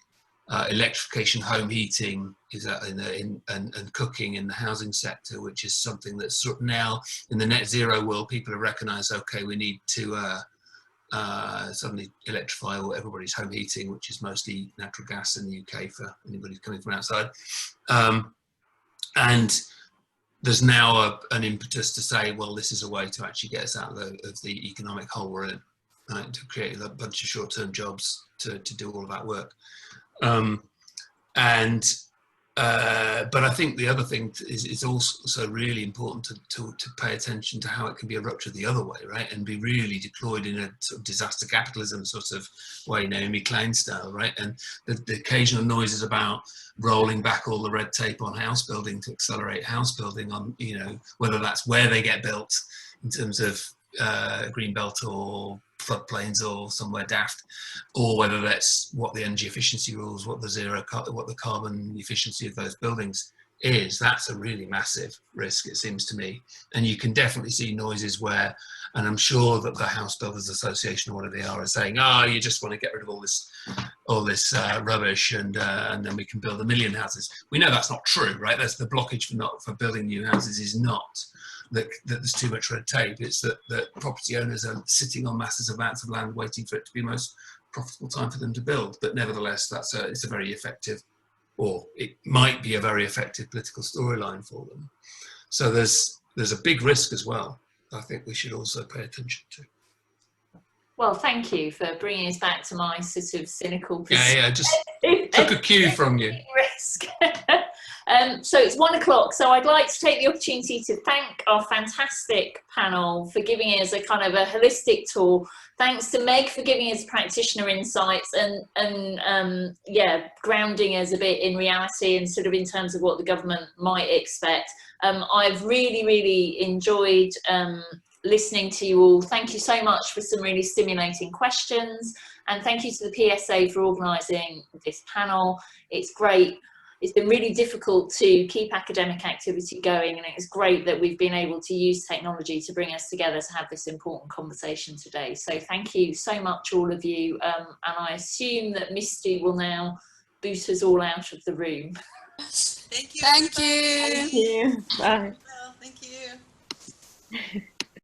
electrification, home heating is and cooking in the housing sector, which is something that's sort of now in the net zero world, people have recognized, okay, we need to suddenly electrify everybody's home heating, which is mostly natural gas in the UK for anybody coming from outside. And there's now an impetus to say, well, this is a way to actually get us out of the economic hole we're in, right? To create a bunch of short-term jobs to do all of that work. But I think the other thing is it's also really important to pay attention to how it can be a rupture the other way, right? And be really deployed in a sort of disaster capitalism sort of way, Naomi Klein style, right? And the occasional noises about rolling back all the red tape on house building to accelerate house building on, whether that's where they get built in terms of green belt or floodplains or somewhere daft, or whether that's what the energy efficiency rules, what the carbon efficiency of those buildings is. That's a really massive risk, it seems to me. And you can definitely see noises where, and I'm sure that the House Builders Association or whatever they are saying, you just want to get rid of all this rubbish and then we can build 1 million houses. We know that's not true, right? That's the blockage for building new houses is not that there's too much red tape. It's that property owners are sitting on massive amounts of land waiting for it to be the most profitable time for them to build. But nevertheless, it's a very effective, or it might be a very effective political storyline for them. So there's a big risk as well, I think we should also pay attention to. Well, thank you for bringing us back to my sort of cynical perspective. Yeah, just took a cue from you. Risk. So it's 1 o'clock, so I'd like to take the opportunity to thank our fantastic panel for giving us a kind of a holistic tour. Thanks to Meg for giving us practitioner insights and grounding us a bit in reality and sort of in terms of what the government might expect. I've really enjoyed listening to you all. Thank you so much for some really stimulating questions, and thank you to the PSA for organising this panel. It's great. It's been really difficult to keep academic activity going, and it's great that we've been able to use technology to bring us together to have this important conversation today. So thank you so much, all of you, and I assume that Misty will now boot us all out of the room. Thank you. Thank you. Thank you. Bye. Well, thank you.